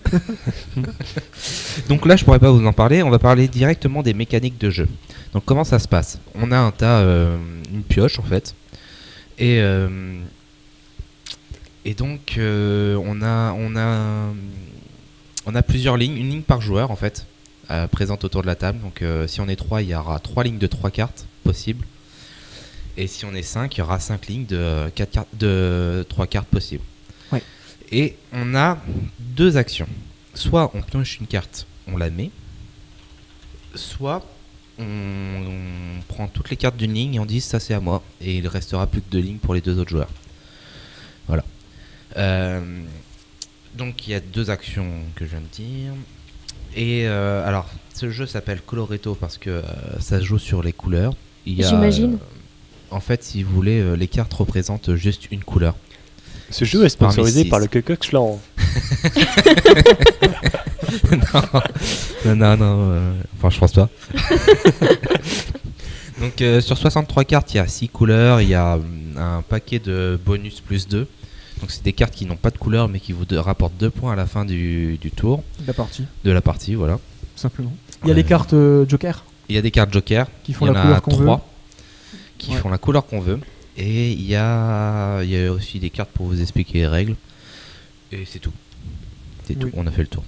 Donc là, je pourrais pas vous en parler. On va parler directement des mécaniques de jeu. Donc comment ça se passe? On a un tas, une pioche en fait, et donc on a plusieurs lignes, une ligne par joueur en fait. Présente autour de la table, donc si on est 3, il y aura 3 lignes de 3 cartes possibles, et si on est 5, il y aura 5 lignes de 3 cartes possibles. Ouais. Et on a 2 actions, soit on pioche une carte, on la met, soit on prend toutes les cartes d'une ligne et on dit ça c'est à moi, et il restera plus que 2 lignes pour les 2 autres joueurs. Voilà. Donc il y a 2 actions que je viens de dire. Et alors, ce jeu s'appelle Coloretto parce que ça se joue sur les couleurs. J'imagine. En fait, si vous voulez, les cartes représentent juste une couleur. Ce jeu est sponsorisé par le Ku Klux Klan. Non, enfin je pense pas. Donc sur 63 cartes, il y a 6 couleurs, il y a un paquet de bonus plus 2. Donc c'est des cartes qui n'ont pas de couleur mais qui vous rapportent 2 points à la fin du tour. De la partie, voilà. Simplement. Il y a les cartes Joker. Il y a des cartes Joker. Qui font la couleur qu'on veut. 3 qui font la couleur qu'on veut. Et il y a aussi des cartes pour vous expliquer les règles. Et c'est tout. C'est tout, on a fait le tour.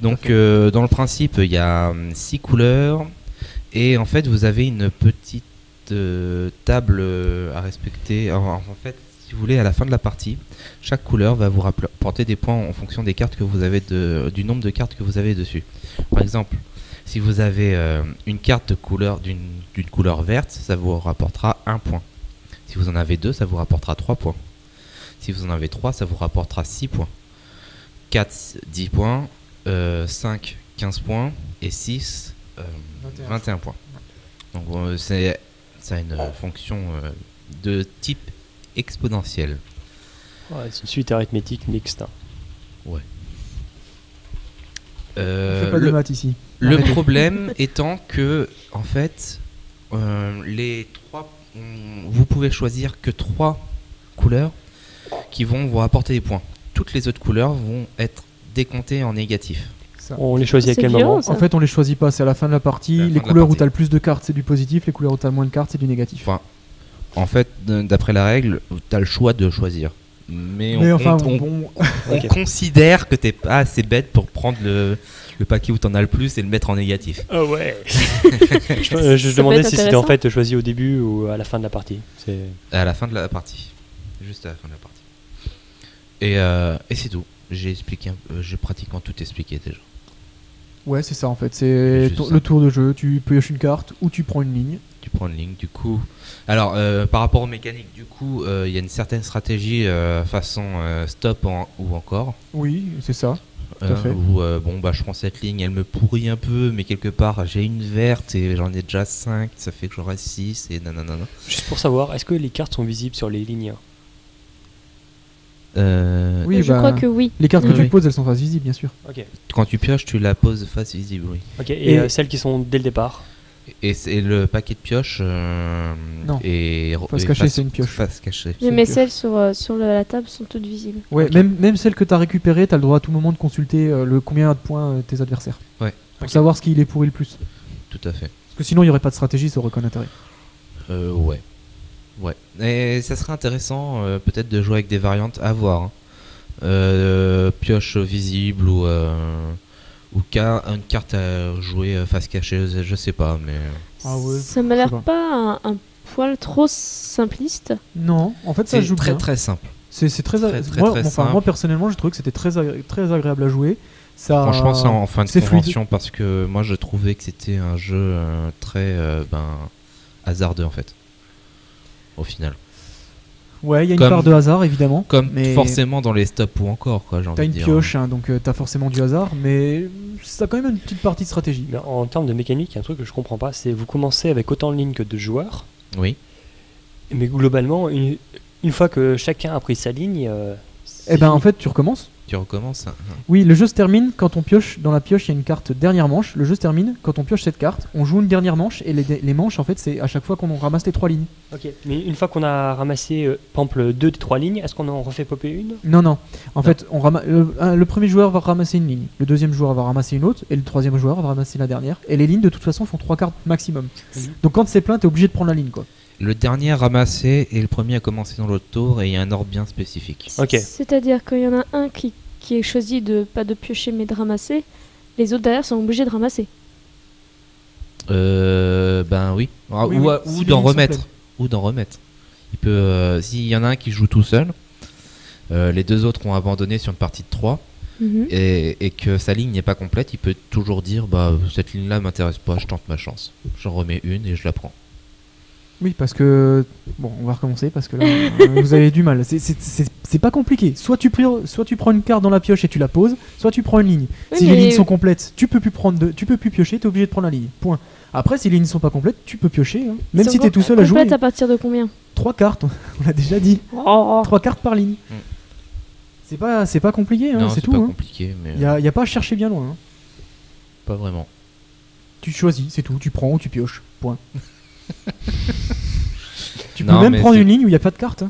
Donc dans le principe, il y a 6 couleurs. Et en fait, vous avez une petite table à respecter. En fait, si vous voulez, à la fin de la partie, chaque couleur va vous rapporter des points en fonction des cartes que vous avez du nombre de cartes que vous avez dessus. Par exemple, si vous avez une carte de couleur d'une couleur verte, ça vous rapportera 1 point. Si vous en avez 2, ça vous rapportera 3 points. Si vous en avez 3, ça vous rapportera 6 points. 4, 10 points. 5, 15 points. Et 6, 21 points. Donc ça a une fonction de type exponentiel. Ouais, c'est une suite arithmétique mixte. Ouais. On fait pas de maths ici. Le problème étant que, en fait, les 3, vous pouvez choisir que 3 couleurs qui vont vous rapporter des points. Toutes les autres couleurs vont être décomptées en négatif. Ça. On les choisit à quel moment? En fait, on les choisit pas, c'est à la fin de la partie. Les couleurs où tu as le plus de cartes, c'est du positif. Les couleurs où tu as le moins de cartes, c'est du négatif. Enfin, en fait, d'après la règle, tu as le choix de choisir. Mais on considère que t'es pas assez bête pour prendre le paquet où t'en as le plus et le mettre en négatif. Ah ouais. Je demandais si c'était en fait choisi au début ou à la fin de la partie. À la fin de la partie. Juste à la fin de la partie. Et c'est tout. J'ai pratiquement tout expliqué déjà. Ouais, c'est ça en fait. C'est le tour de jeu. Tu pioches une carte ou tu prends une ligne. Tu prends une ligne, du coup. Alors, par rapport aux mécaniques, du coup, il y a une certaine stratégie façon stop ou encore. Oui, c'est ça. Tout à fait. Où, je prends cette ligne, elle me pourrit un peu, mais quelque part, j'ai une verte et j'en ai déjà 5, ça fait que j'aurai 6 et nanana. Juste pour savoir, est-ce que les cartes sont visibles sur les lignes? Oui, je crois que oui. Les cartes que tu poses, elles sont face visible, bien sûr. Okay. Quand tu pioches, tu la poses face visible, oui. Ok, et celles qui sont dès le départ? Et c'est le paquet de pioches. Non. Face cachée, c'est une pioche. Face cachée. Mais celles sur la table sont toutes visibles. Ouais, okay. Même celles que tu as récupérées, tu as le droit à tout moment de consulter combien de points tes adversaires. Ouais. Pour savoir ce qui les pourrit le plus. Tout à fait. Parce que sinon, il n'y aurait pas de stratégie, ça aurait aucun intérêt. Ouais. Et ça serait intéressant peut-être de jouer avec des variantes à voir. Pioche visible ou une carte à jouer face cachée, je sais pas, mais... ça m'a l'air pas un poil trop simpliste. Non, en fait ça joue très très simple. C'est très simple. Moi personnellement, j'ai trouvé que c'était très agréable à jouer. Franchement, c'est en fin de convention parce que moi je trouvais que c'était un jeu très hasardeux en fait, au final. Ouais, il y a une part de hasard évidemment. Mais forcément dans les stops ou encore quoi. T'as une pioche, hein, donc t'as forcément du hasard, mais ça a quand même une petite partie de stratégie. Mais en termes de mécanique, il y a un truc que je comprends pas, c'est vous commencez avec autant de lignes que de joueurs. Oui. Mais globalement, une fois que chacun a pris sa ligne, en fait tu recommences. Tu recommences. Oui, le jeu se termine quand on pioche. Dans la pioche, il y a une carte dernière manche. Le jeu se termine quand on pioche cette carte. On joue une dernière manche et les manches, en fait, c'est à chaque fois qu'on ramasse les 3 lignes. Ok, mais une fois qu'on a ramassé, par exemple, 2 des 3 lignes, est-ce qu'on en refait popper une? Non. En fait, le premier joueur va ramasser une ligne. Le deuxième joueur va ramasser une autre. Et le troisième joueur va ramasser la dernière. Et les lignes, de toute façon, font 3 cartes maximum. Donc quand c'est plein, t'es obligé de prendre la ligne, quoi. Le dernier a ramassé et le premier a commencé dans l'autre tour et il y a un ordre bien spécifique. Ok. C'est-à-dire qu'il y en a un qui est choisi pas de piocher mais de ramasser, les autres derrière sont obligés de ramasser. Oui. Ou d'en remettre. Ou d'en remettre. Il peut, s'il y en a un qui joue tout seul, les 2 autres ont abandonné sur une partie de 3 et que sa ligne n'est pas complète, il peut toujours dire cette ligne-là m'intéresse pas, je tente ma chance. J'en remets une et je la prends. Oui, parce que... Bon, on va recommencer parce que là, vous avez du mal. C'est pas compliqué. Soit tu prends une carte dans la pioche et tu la poses, soit tu prends une ligne. Oui, si les lignes sont complètes, tu peux plus piocher, t'es obligé de prendre la ligne. Point. Après, si les lignes sont pas complètes, tu peux piocher. Hein. Même si t'es tout seul à jouer. Complète à partir de combien? 3 cartes, on l'a déjà dit. 3 cartes par ligne. C'est pas compliqué, hein, c'est tout. C'est pas compliqué, mais... Y a pas à chercher bien loin. Hein. Pas vraiment. Tu choisis, c'est tout. Tu prends ou tu pioches. Point. Tu peux même prendre une ligne où il n'y a pas de carte. Hein.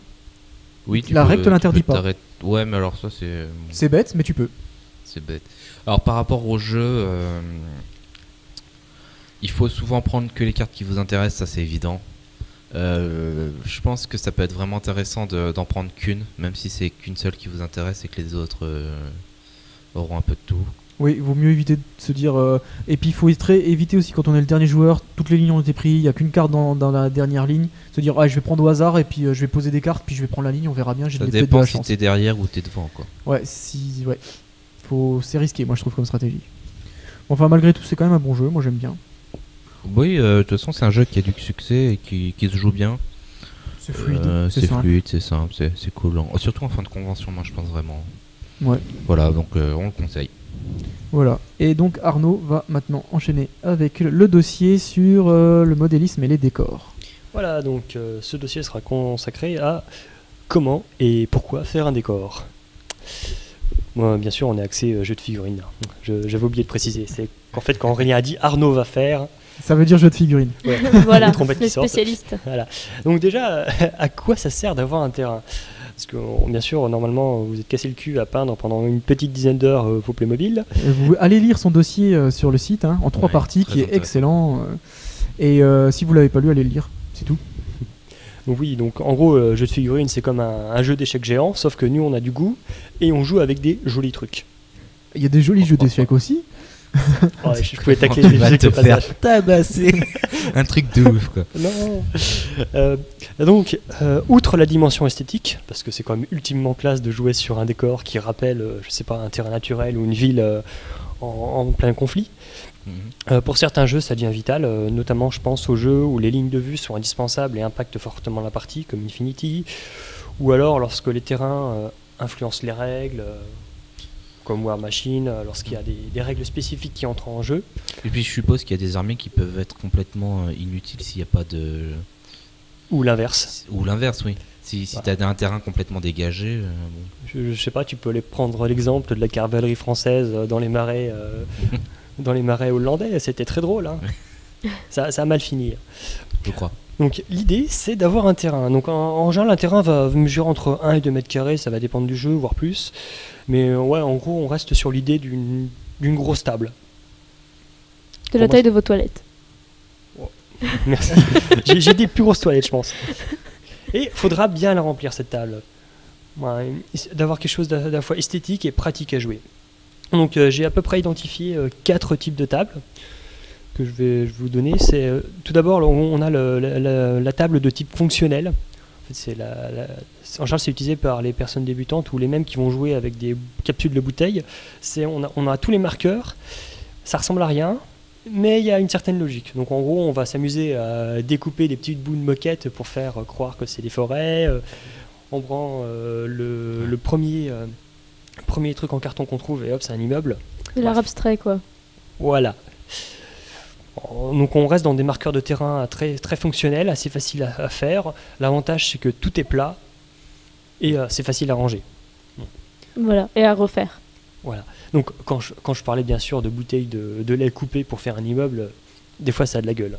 Oui, La règle te l'interdit pas. Ouais, mais alors ça c'est... C'est bête, mais tu peux. C'est bête. Alors par rapport au jeu, il faut souvent prendre que les cartes qui vous intéressent, ça c'est évident. Je pense que ça peut être vraiment intéressant d'en prendre qu'une, même si c'est qu'une seule qui vous intéresse et que les autres auront un peu de tout. Oui, il vaut mieux éviter de se dire... et puis il faut éviter aussi quand on est le dernier joueur, toutes les lignes ont été prises, il n'y a qu'une carte dans la dernière ligne, se dire je vais prendre au hasard et puis je vais poser des cartes, puis je vais prendre la ligne, on verra bien, j'ai Ça peut-être de dépend la si chance. t'es derrière ou t'es devant, quoi. Ouais, c'est risqué, moi je trouve, comme stratégie. Enfin, malgré tout, c'est quand même un bon jeu, moi j'aime bien. Oui, de toute façon, c'est un jeu qui a du succès et qui se joue bien. C'est fluide, c'est fluide, c'est simple, c'est cool. Surtout en fin de convention, moi je pense vraiment. Ouais. Voilà, donc on le conseille. Voilà, et donc Arnaud va maintenant enchaîner avec le dossier sur le modélisme et les décors. Voilà, donc ce dossier sera consacré à comment et pourquoi faire un décor. Moi, bien sûr, on est axé jeu de figurines. J'avais oublié de préciser. C'est qu'en fait, quand Aurélien a dit Arnaud va faire. Ça veut dire jeu de figurines. Ouais, Voilà, trompettes les qui sortent. spécialistes. Voilà. Donc, déjà, à quoi ça sert d'avoir un terrain? Parce que, bien sûr, normalement, vous êtes cassé le cul à peindre pendant une petite dizaine d'heures vos Playmobil. Vous allez lire son dossier sur le site, en 3 parties, qui est excellent. Et si vous l'avez pas lu, allez le lire, c'est tout. Donc oui, donc en gros, jeu de figurines, c'est comme un jeu d'échecs géant, sauf que nous, on a du goût et on joue avec des jolis trucs. Il y a des jolis jeux d'échecs aussi. Ouais, je pouvais tacler Tu les vas jeux te au passage. faire tabasser. Un truc de ouf, quoi. Non. Donc, outre la dimension esthétique, parce que c'est quand même ultimement classe de jouer sur un décor qui rappelle, je sais pas, un terrain naturel ou une ville en plein conflit. Pour certains jeux, ça devient vital, notamment je pense aux jeux où les lignes de vue sont indispensables et impactent fortement la partie, comme Infinity, ou alors lorsque les terrains influencent les règles, comme War Machine, lorsqu'il y a des règles spécifiques qui entrent en jeu. Et puis je suppose qu'il y a des armées qui peuvent être complètement inutiles s'il n'y a pas de... Ou l'inverse. Ou l'inverse, oui. Si tu as un terrain complètement dégagé... bon. Je sais pas, tu peux prendre l'exemple de la cavalerie française dans les marais... dans les marais hollandais, c'était très drôle. Hein. Ça a mal fini. Je crois. Donc l'idée, c'est d'avoir un terrain. Donc en général, un terrain va mesurer entre 1 et 2 mètres carrés, ça va dépendre du jeu, voire plus. Mais ouais, en gros, on reste sur l'idée d'une grosse table. De la taille de vos toilettes. Merci. J'ai des plus grosses toilettes, je pense. Et il faudra bien la remplir, cette table. Ouais, d'avoir quelque chose d'à la fois esthétique et pratique à jouer. Donc j'ai à peu près identifié 4 types de tables que je vais vous donner. C'est tout d'abord, on a la table de type fonctionnel. En fait, en général, c'est utilisé par les personnes débutantes ou les mêmes qui vont jouer avec des capsules de bouteilles. On a tous les marqueurs, ça ressemble à rien, mais il y a une certaine logique. Donc en gros, on va s'amuser à découper des petites bouts de moquette pour faire croire que c'est des forêts. On prend le premier truc en carton qu'on trouve et hop, c'est un immeuble. De l'art abstrait, quoi. Voilà. Donc on reste dans des marqueurs de terrain très, très fonctionnels, assez faciles à faire. L'avantage, c'est que tout est plat et c'est facile à ranger. Voilà, et à refaire. Voilà. Donc quand je parlais bien sûr de bouteilles de lait coupées pour faire un immeuble, des fois ça a de la gueule.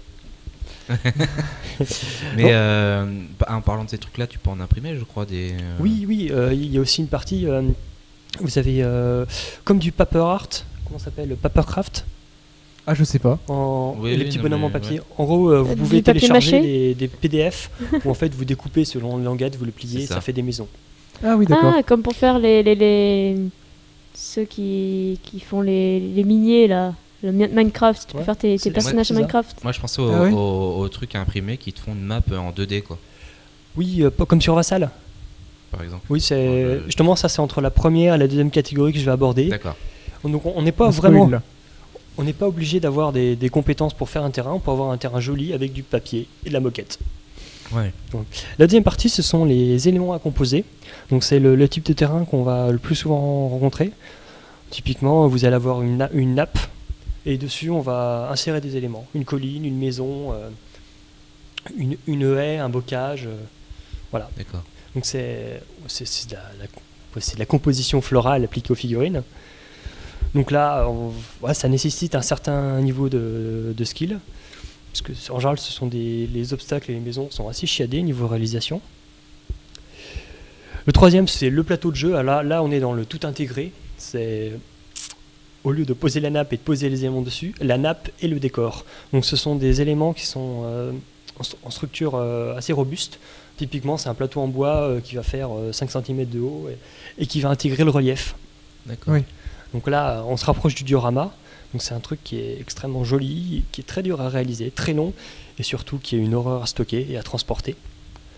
Mais en parlant de ces trucs-là, tu peux en imprimer, je crois, des... Oui, il y a aussi une partie, vous avez comme du paper art, comment ça s'appelle, le papercraft. Ah, je sais pas. Les petits bonhommes en papier. Ouais. En gros, vous pouvez télécharger des PDF où en fait vous découpez selon le languette, vous le pliez, ça fait des maisons. Ah oui, d'accord. Ah, comme pour faire ceux qui font les miniers là. Le Minecraft, tu peux faire tes personnages Minecraft. Moi je pensais aux trucs à imprimer qui te font une map en 2D, quoi. Oui, pas comme sur Vassal. Par exemple. Oui, justement ça c'est entre la première et la deuxième catégorie que je vais aborder. D'accord. Donc on n'est pas vraiment... On n'est pas obligé d'avoir des compétences pour faire un terrain, on peut avoir un terrain joli avec du papier et de la moquette. Ouais. Donc, la deuxième partie, ce sont les éléments à composer. Donc c'est le type de terrain qu'on va le plus souvent rencontrer. Typiquement, vous allez avoir une nappe et dessus on va insérer des éléments. Une colline, une maison, une haie, un bocage. Voilà. D'accord. Donc c'est de la composition florale appliquée aux figurines. Donc là, ça nécessite un certain niveau de skill, parce que en général, les obstacles et les maisons sont assez chiadés niveau réalisation. Le troisième, c'est le plateau de jeu. Là, on est dans le tout intégré. C'est au lieu de poser la nappe et de poser les éléments dessus, la nappe et le décor. Donc ce sont des éléments qui sont en structure assez robuste. Typiquement, c'est un plateau en bois qui va faire 5 cm de haut et qui va intégrer le relief. D'accord. Oui. Donc là, on se rapproche du diorama. Donc c'est un truc qui est extrêmement joli, qui est très dur à réaliser, très long, et surtout qui est une horreur à stocker et à transporter.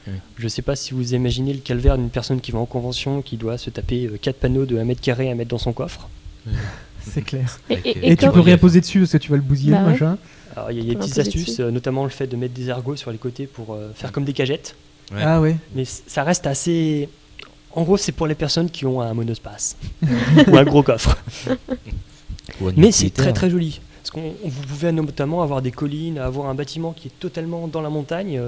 Oui. Je ne sais pas si vous imaginez le calvaire d'une personne qui va en convention, qui doit se taper 4 panneaux de 1 mètre carré à mettre dans son coffre. Oui. C'est clair. Et Et tu quand- peux rien poser dessus parce que tu vas le bousiller, Bah ouais. machin. Alors il y a des Comment petites poser astuces, dessus notamment le fait de mettre des ergots sur les côtés pour faire comme des cagettes. Ouais. Ah ouais. Mais ça reste assez... En gros, c'est pour les personnes qui ont un monospace ou un gros coffre. Ou un Mais c'est utilitaire. très très joli. Parce qu'on vous pouvez notamment avoir des collines, avoir un bâtiment qui est totalement dans la montagne.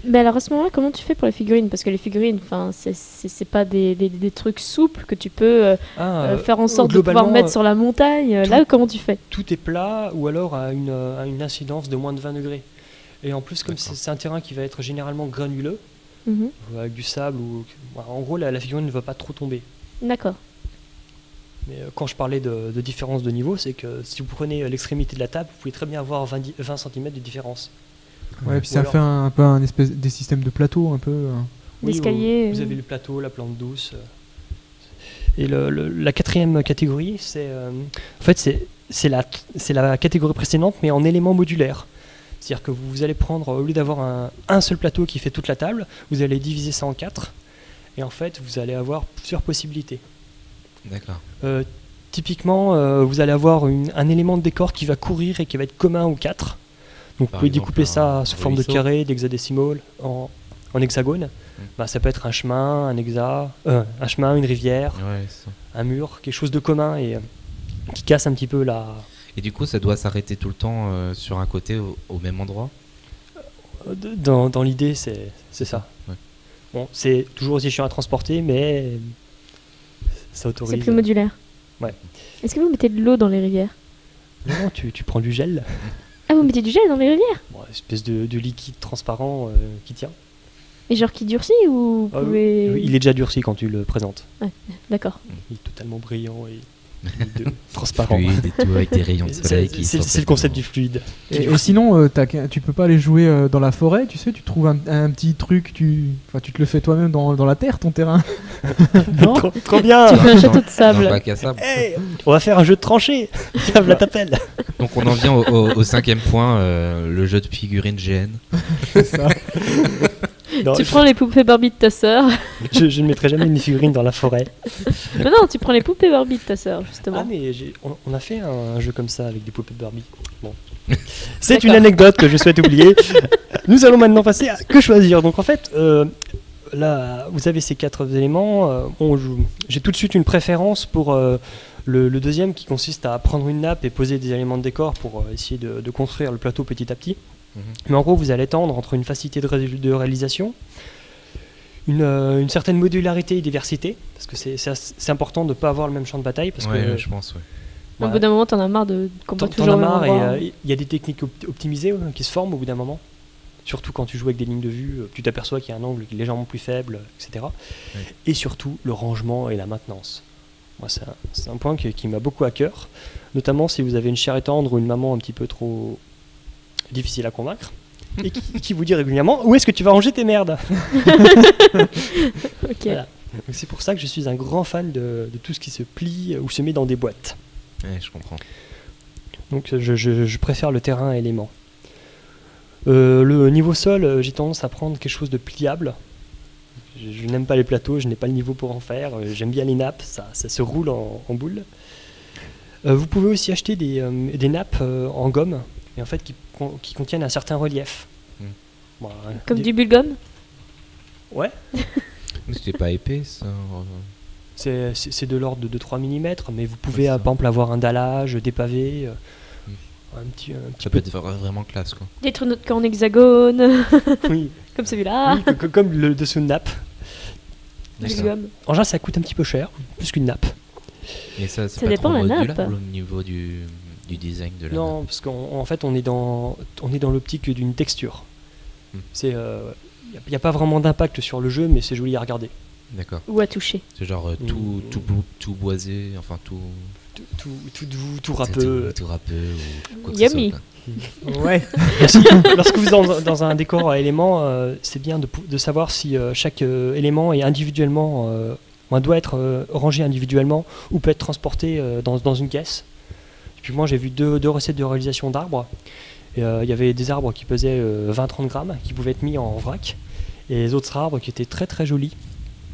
Mais alors à ce moment-là, comment tu fais pour les figurines? Parce que les figurines, enfin, c'est pas des trucs souples que tu peux faire en sorte de pouvoir globalement, mettre sur la montagne. tout- Là, comment tu fais? tout est plat ou alors à une incidence de moins de 20 degrés. Et en plus, comme D'accord. c'est un terrain qui va être généralement granuleux, Mhm. avec du sable, en gros, la figurine ne va pas trop tomber. D'accord. Mais quand je parlais de différence de niveau, c'est que si vous prenez l'extrémité de la table, vous pouvez très bien avoir 20 cm de différence. Ouais, puis Ou ça alors- fait un peu un espèce des systèmes de plateau un peu. L'escalier, Vous avez le plateau, la plante douce. Et la quatrième catégorie, en fait, c'est la catégorie précédente, mais en éléments modulaires. C'est-à-dire que vous allez prendre, au lieu d'avoir un seul plateau qui fait toute la table, vous allez diviser ça en 4. Et en fait, vous allez avoir plusieurs possibilités. D'accord. Typiquement, vous allez avoir un élément de décor qui va courir et qui va être commun aux 4. Donc vous Par pouvez exemple, découper ça un sous forme de ruisseau. carré, d'hexadécimal, en hexagone. Bah, ça peut être un chemin, un chemin, une rivière, Ouais, c'est ça. un mur, quelque chose de commun et qui casse un petit peu la... Et du coup, ça doit s'arrêter tout le temps sur un côté au même endroit. Dans l'idée, c'est ça. Ouais. Bon, c'est toujours aussi chiant à transporter, mais ça autorise... C'est plus modulaire. Ouais. Est-ce que vous mettez de l'eau dans les rivières? Non, tu prends du gel, Ah, vous mettez du gel dans les rivières? bon, une espèce de liquide transparent qui tient. Et genre qui durcit ou vous Ah oui, pouvez... oui, il est déjà durci quand tu le présentes. D'accord. Il est totalement brillant et transparent. Fluide et tout, avec des rayons de C'est soleil qui sortent le concept du fluide. Et sinon, tu peux pas aller jouer dans la forêt, tu sais, tu trouves un petit truc, tu te le fais toi-même dans la terre, ton terrain. Non. Trop bien. Tu fais un château de dans sable. le bac à sable. Hey, on va faire un jeu de tranchées. Tiens, la t'appelle. Donc on en vient au cinquième point, le jeu de figurines GN. C'est ça. Non, Tu prends les poupées Barbie de ta sœur. je ne mettrai jamais une figurine dans la forêt. Non, tu prends les poupées Barbie de ta sœur, justement. Ah mais on a fait un jeu comme ça avec des poupées de Barbie. Bon. C'est D'accord. une anecdote que je souhaite oublier. Nous allons maintenant passer à que choisir. Donc en fait, là, vous avez ces 4 éléments. J'ai tout de suite une préférence pour le deuxième qui consiste à prendre une nappe et poser des éléments de décor pour essayer de construire le plateau petit à petit. Mhm. Mais en gros, vous allez tendre entre une facilité de réalisation, une certaine modularité et diversité, parce que c'est important de ne pas avoir le même champ de bataille, parce Ouais, que je pense, ouais. Au bout d'un moment, t'en as marre de combattre t'en toujours as au même marre endroit. et il y a des techniques optimisées qui se forment au bout d'un moment. Surtout quand tu joues avec des lignes de vue, tu t'aperçois qu'il y a un angle qui est légèrement plus faible, etc. Ouais. Et surtout, le rangement et la maintenance. Moi, c'est un point qui m'a beaucoup à cœur, notamment si vous avez une chair tendre ou une maman un petit peu trop difficile à convaincre, et qui vous dit régulièrement « Où est-ce que tu vas ranger tes merdes ?» Ok. Voilà. Donc c'est pour ça que je suis un grand fan de tout ce qui se plie ou se met dans des boîtes. Ouais, je comprends. Donc je préfère le terrain élément. Le niveau sol, j'ai tendance à prendre quelque chose de pliable. Je n'aime pas les plateaux, je n'ai pas le niveau pour en faire. J'aime bien les nappes, ça se roule en boule. Vous pouvez aussi acheter des nappes en gomme, et en fait qui contiennent un certain relief. Mm. Voilà, Comme du bulgum. Ouais, Mais c'était pas épais, ça. c'est de l'ordre de 2-3 mm, mais vous pouvez Ouais, ça. par exemple avoir un dallage, des pavés, un petit Ça peut être vraiment classe, quoi. Des trucs en hexagone. oui, Comme celui-là. oui, comme le dessous de nappe. Du D'accord. bulgum. En général, ça coûte un petit peu cher, plus qu'une nappe. Et ça, c'est Ça pas dépend trop la nappe. modulable au niveau du design de la Non, parce qu'en fait, on est dans l'optique d'une texture. Hmm. C'est n'y a pas vraiment d'impact sur le jeu, mais c'est joli à regarder. D'accord. Ou à toucher. C'est genre tout boisé, enfin tout. Tout doux, tout râpeux. Tout râpeux ou quoi que ce Yummy. soit, quoi. Ouais. Lorsque vous êtes dans un décor à éléments, c'est bien de savoir si chaque élément est individuellement, doit être rangé individuellement ou peut être transporté dans une caisse. Et puis moi j'ai vu deux recettes de réalisation d'arbres. Il y avait des arbres qui pesaient 20-30 grammes, qui pouvaient être mis en vrac, et les autres arbres qui étaient très très jolis,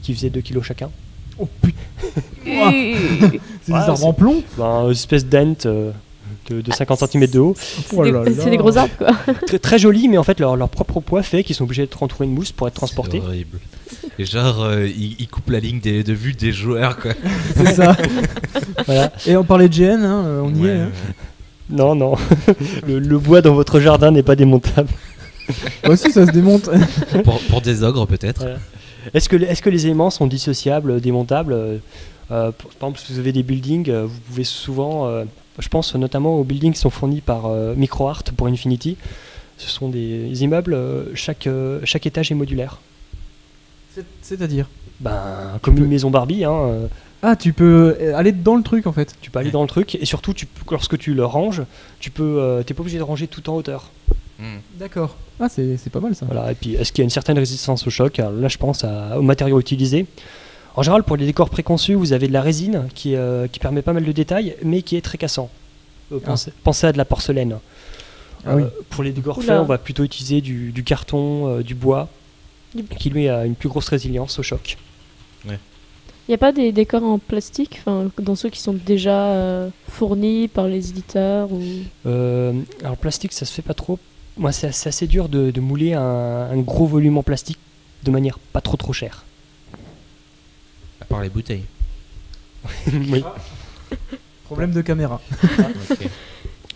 qui faisaient 2 kilos chacun. Oh putain. C'est des arbres en plomb. Une espèce d'ent de 50 cm de haut. C'est des gros arbres, quoi. Très, très jolis, mais en fait leur propre poids fait qu'ils sont obligés d'être entourés de mousse pour être transportés. C'est horrible. Et genre, ils coupent la ligne de vue des joueurs, quoi. C'est ça. Voilà. Et on parlait de GN, hein, on y est. Hein. Non. le bois dans votre jardin n'est pas démontable. Ouais, si, ça se démonte. Pour des ogres, peut-être. Voilà. Est-ce que les éléments sont dissociables, démontables par exemple, si vous avez des buildings, vous pouvez souvent... je pense notamment aux buildings qui sont fournis par MicroArt pour Infinity. Ce sont des immeubles, chaque étage est modulaire. C'est-à-dire Comme une maison Barbie. Ah, tu peux aller dans le truc en fait. Tu peux aller dans le truc, et surtout, lorsque tu le ranges, t'es pas obligé de ranger tout en hauteur. D'accord. Ah, c'est pas mal ça. Voilà. Et puis, est-ce qu'il y a une certaine résistance au choc? Alors là, je pense aux matériaux utilisés. En général, pour les décors préconçus, vous avez de la résine qui permet pas mal de détails, mais qui est très cassant. Pensez à de la porcelaine. Ah oui. Pour les décors Oula. faits, on va plutôt utiliser du carton, du bois, qui lui a une plus grosse résilience au choc. Il n'y a pas des décors en plastique, dans ceux qui sont déjà fournis par les éditeurs ou... Alors, plastique, ça se fait pas trop. Moi, c'est assez dur de mouler un gros volume en plastique de manière pas trop chère. À part les bouteilles. Oui. Problème de caméra. Ok.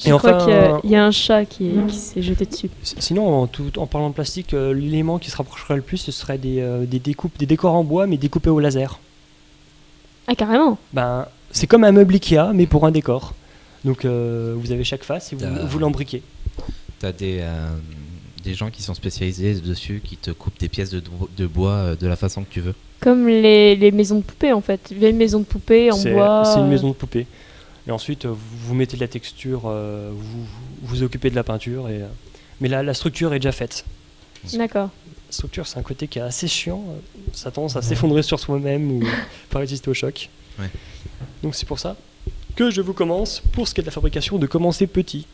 Je crois qu'il y a un chat qui s'est jeté dessus. Sinon, en parlant de plastique, l'élément qui se rapprocherait le plus, ce serait des décors en bois, mais découpés au laser. Ah, carrément. C'est comme un meuble Ikea, mais pour un décor. Donc, vous avez chaque face et vous l'embriquez. T'as des gens qui sont spécialisés dessus, qui te coupent des pièces de bois de la façon que tu veux. Comme les maisons de poupées, en fait. Les maisons de poupées en bois. C'est une maison de poupée. Et ensuite, vous mettez de la texture, vous occupez de la peinture. Mais la structure est déjà faite. D'accord. La structure, c'est un côté qui est assez chiant. Ça a tendance à s'effondrer sur soi-même ou pas résister au choc. Ouais. Donc c'est pour ça que je vous commence, pour ce qui est de la fabrication, de commencer petit.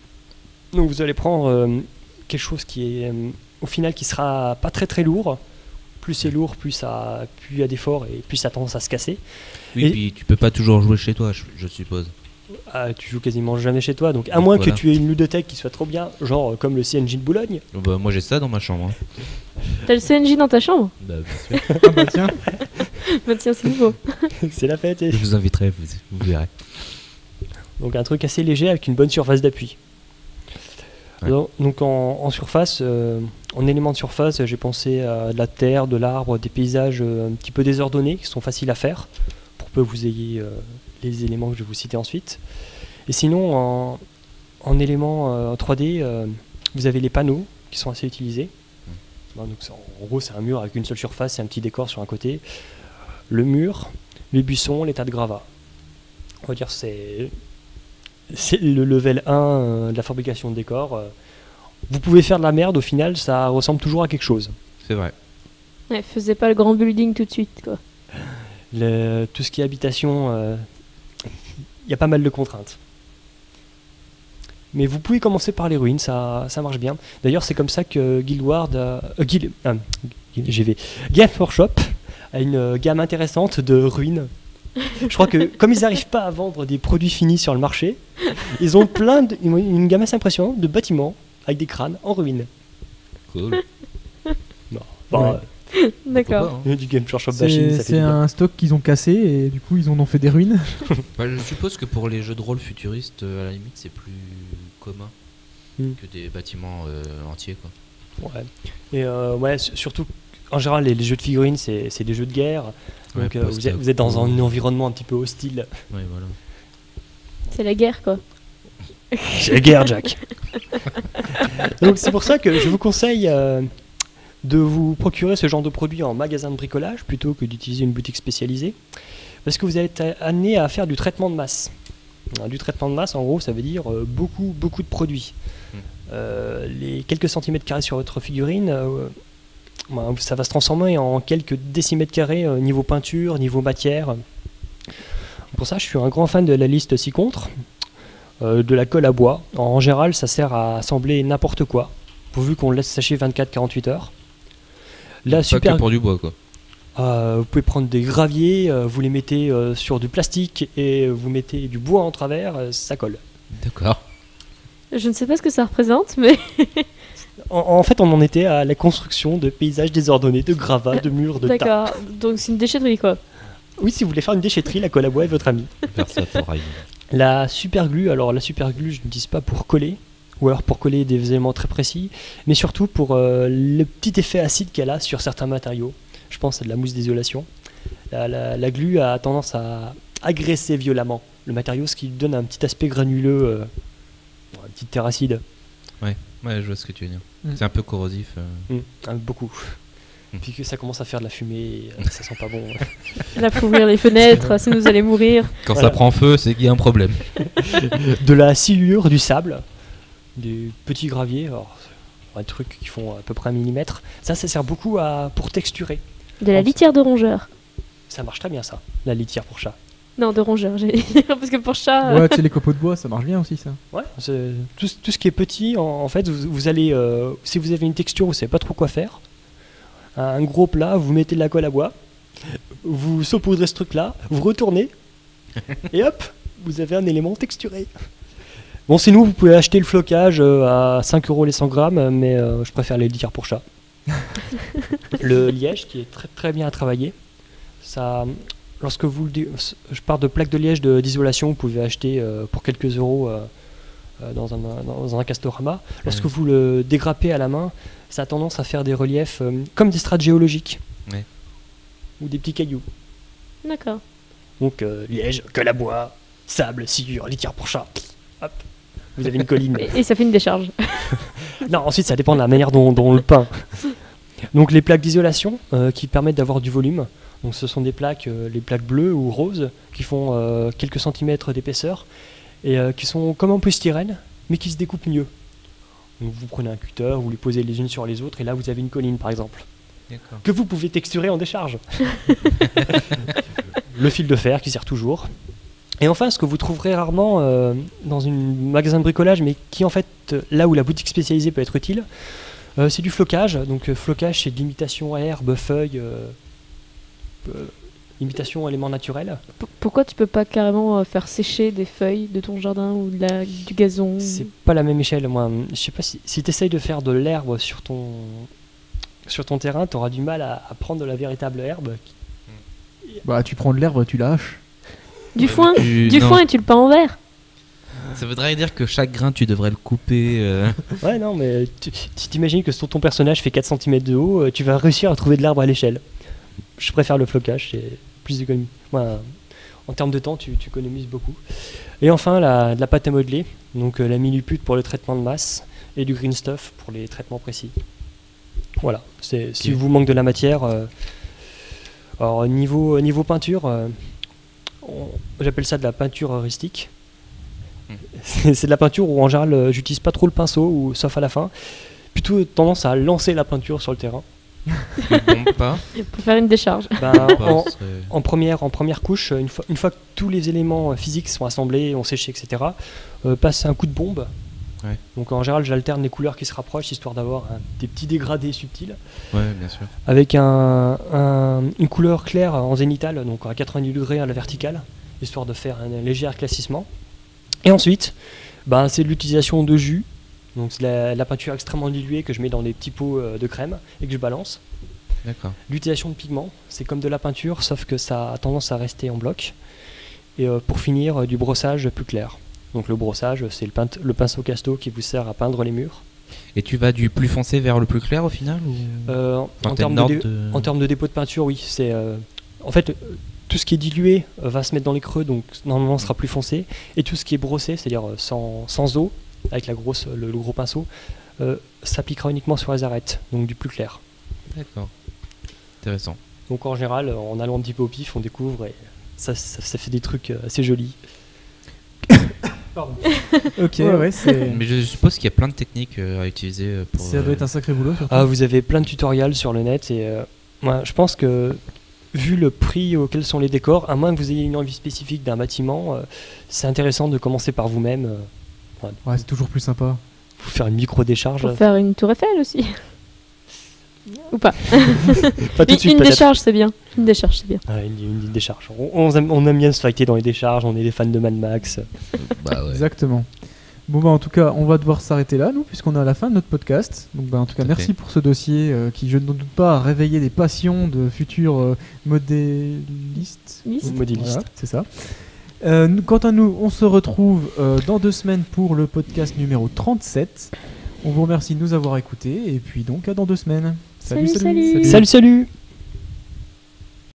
Donc vous allez prendre quelque chose qui est au final qui sera pas très lourd. Plus c'est lourd, plus il y a d'efforts et plus ça a tendance à se casser. Oui, puis tu peux pas toujours jouer chez toi, je suppose. Tu joues quasiment jamais chez toi, donc à moins voilà. que tu aies une ludothèque qui soit trop bien, genre comme le CNJ de Boulogne. Moi j'ai ça dans ma chambre. Hein. T'as le CNJ dans ta chambre? Bien sûr. Ah bah tiens. Bah tiens, c'est nouveau. C'est la fête. Je vous inviterai, vous verrez. Donc un truc assez léger avec une bonne surface d'appui. Ouais. Donc en surface, en éléments de surface, j'ai pensé à de la terre, de l'arbre, des paysages un petit peu désordonnés qui sont faciles à faire pour que vous ayez les éléments que je vais vous citer ensuite. Et sinon, en éléments 3D, vous avez les panneaux qui sont assez utilisés. Donc, en gros, c'est un mur avec une seule surface et un petit décor sur un côté. Le mur, les buissons, les tas de gravats. On va dire c'est le level 1 de la fabrication de décors. Vous pouvez faire de la merde, au final, ça ressemble toujours à quelque chose. C'est vrai. Ouais, faisais pas le grand building tout de suite, quoi. Tout ce qui est habitation, il y a pas mal de contraintes. Mais vous pouvez commencer par les ruines, ça marche bien. D'ailleurs, c'est comme ça que Game Workshop a une gamme intéressante de ruines. Je crois que comme ils n'arrivent pas à vendre des produits finis sur le marché, ils ont une gamme assez impressionnante de bâtiments avec des crânes en ruine. Cool. D'accord. Du Game Workshop bashing, ça fait C'est du bien. un stock qu'ils ont cassé et du coup ils en ont fait des ruines. Bah, je suppose que pour les jeux de rôle futuristes, à la limite, c'est plus commun que des bâtiments entiers, quoi. Ouais. Et surtout, en général, les jeux de figurines, c'est des jeux de guerre. Donc Ouais, vous êtes dans un environnement un petit peu hostile. Ouais, voilà. C'est la guerre, quoi. C'est la guerre, Jack. Donc c'est pour ça que je vous conseille de vous procurer ce genre de produit en magasin de bricolage plutôt que d'utiliser une boutique spécialisée, parce que vous allez être amené à faire du traitement de masse. Alors, du traitement de masse, en gros, ça veut dire beaucoup de produits. Les quelques centimètres carrés sur votre figurine, ça va se transformer en quelques décimètres carrés niveau peinture, niveau matière. Pour ça, je suis un grand fan de la liste ci-contre, de la colle à bois. En général, ça sert à assembler n'importe quoi, pourvu qu'on le laisse sécher 24-48 heures. Pas que pour du bois, quoi. Vous pouvez prendre des graviers, vous les mettez sur du plastique et vous mettez du bois en travers, ça colle. D'accord. Je ne sais pas ce que ça représente, mais... En fait, on en était à la construction de paysages désordonnés, de gravats, de murs, de tas. D'accord, donc c'est une déchetterie, quoi. Oui, si vous voulez faire une déchetterie, la colle à bois est votre ami. Faire ça pour Raïm. La superglue, alors la superglue, je ne dis pas pour coller, ou alors pour coller des éléments très précis, mais surtout pour le petit effet acide qu'elle a sur certains matériaux. Je pense à de la mousse d'isolation. La glu a tendance à agresser violemment le matériau, ce qui lui donne un petit aspect granuleux, un petit terre acide. Ouais, je vois ce que tu veux dire. C'est un peu corrosif. Beaucoup. Puis que ça commence à faire de la fumée, ça sent pas bon. Là, faut ouvrir les fenêtres, sinon vous allez mourir. Quand ça prend feu, c'est qu'il y a un problème. De la silure, du sable, des petits graviers, alors, des trucs qui font à peu près 1 millimètre. Ça sert beaucoup pour texturer. De la litière de rongeur. Ça marche très bien, ça, la litière pour chat. Non, de rongeur, j'ai parce que pour chat... Ouais, tu sais, les copeaux de bois, ça marche bien aussi, ça. Ouais, tout ce qui est petit, en fait, vous allez... si vous avez une texture, vous savez pas trop quoi faire, un gros plat, vous mettez de la colle à bois, vous saupoudrez ce truc-là, vous retournez, et hop, vous avez un élément texturé. Bon, sinon, vous pouvez acheter le flocage à 5 € les 100 grammes, mais je préfère les litières pour chat. Le liège, qui est très, très bien à travailler, ça... Lorsque je parle de plaques de liège d'isolation, vous pouvez acheter pour quelques euros dans un Castorama. Lorsque vous le dégrappez à la main, ça a tendance à faire des reliefs comme des strates géologiques ou des petits cailloux. D'accord. Donc liège, colle à bois, sable, sciure, litière pour chat. Hop, vous avez une colline. Et ça fait une décharge. Non, ensuite ça dépend de la manière dont on le peint. Donc les plaques d'isolation qui permettent d'avoir du volume. Donc ce sont des plaques, les plaques bleues ou roses, qui font quelques centimètres d'épaisseur et qui sont comme en polystyrène, mais qui se découpent mieux. Donc vous prenez un cutter, vous les posez les unes sur les autres, et là vous avez une colline par exemple, que vous pouvez texturer en décharge. Le fil de fer qui sert toujours. Et enfin, ce que vous trouverez rarement dans un magasin de bricolage, mais qui en fait, là où la boutique spécialisée peut être utile, c'est du flocage. Donc flocage, c'est de l'imitation à herbe, feuilles... imitation éléments naturels. Pourquoi tu peux pas carrément faire sécher des feuilles de ton jardin ou du gazon? C'est pas la même échelle. Moi, je sais pas si tu essayes de faire de l'herbe sur ton terrain, tu auras du mal à prendre de la véritable herbe. Bah, tu prends de l'herbe, tu la haches. Du foin et tu le peins en vert. Ça voudrait dire que chaque grain, tu devrais le couper. Ouais, non, mais si t'imagines que ton personnage fait 4 cm de haut, tu vas réussir à trouver de l'arbre à l'échelle. Je préfère le flocage, c'est plus d'économie. En termes de temps, tu économises beaucoup. Et enfin, de la pâte à modeler, donc la Milliput pour le traitement de masse et du green stuff pour les traitements précis. Voilà, si vous manque de la matière. Alors, niveau peinture, j'appelle ça de la peinture heuristique. C'est de la peinture où en général j'utilise pas trop le pinceau, sauf à la fin. Plutôt tendance à lancer la peinture sur le terrain. Pour faire une décharge. En première couche, une fois que tous les éléments physiques sont assemblés, ont séché, etc., passe un coup de bombe. Ouais. Donc en général, j'alterne les couleurs qui se rapprochent, histoire d'avoir des petits dégradés subtils. Ouais, bien sûr. Avec une couleur claire en zénithal, donc à 90 degrés à la verticale, histoire de faire un léger éclaircissement. Et ensuite, c'est de l'utilisation de jus. Donc c'est la peinture extrêmement diluée que je mets dans des petits pots de crème et que je balance. D'accord. L'utilisation de pigments, c'est comme de la peinture, sauf que ça a tendance à rester en bloc. Et pour finir, du brossage plus clair. Donc le brossage, c'est le pinceau Casto qui vous sert à peindre les murs. Et tu vas du plus foncé vers le plus clair au final ou... En termes de dépôt de peinture, oui. En fait, tout ce qui est dilué va se mettre dans les creux, donc normalement sera plus foncé. Et tout ce qui est brossé, c'est-à-dire sans eau, avec le gros pinceau, ça piquera uniquement sur les arêtes, donc du plus clair. D'accord. Intéressant. Donc en général, en allant un petit peu au pif, on découvre et ça fait des trucs assez jolis. Pardon. Ok, ouais, c'est. Mais je suppose qu'il y a plein de techniques à utiliser pour. Ça doit être un sacré boulot, surtout. Ah, vous avez plein de tutoriels sur le net et moi, je pense que vu le prix auquel sont les décors, à moins que vous ayez une envie spécifique d'un bâtiment, c'est intéressant de commencer par vous-même. Ouais, c'est toujours plus sympa. Vous faire une micro-décharge. Pour faire une tour Eiffel aussi. Ou pas. Pas tout de suite, Une peut-être. décharge, c'est bien. Une décharge, c'est bien. Ouais, une décharge. On aime bien se fighter dans les décharges, on est des fans de Mad Max. Bah ouais. Exactement. Bon bah en tout cas, on va devoir s'arrêter là, nous, puisqu'on est à la fin de notre podcast. Donc bah en tout cas, Tout à merci fait. pour ce dossier qui, je ne doute pas, a réveillé des passions de futurs modélistes. Modéliste. Voilà, c'est ça. Quant à nous, on se retrouve dans 2 semaines pour le podcast numéro 37. On vous remercie de nous avoir écoutés et puis donc à dans 2 semaines. Salut. Salut.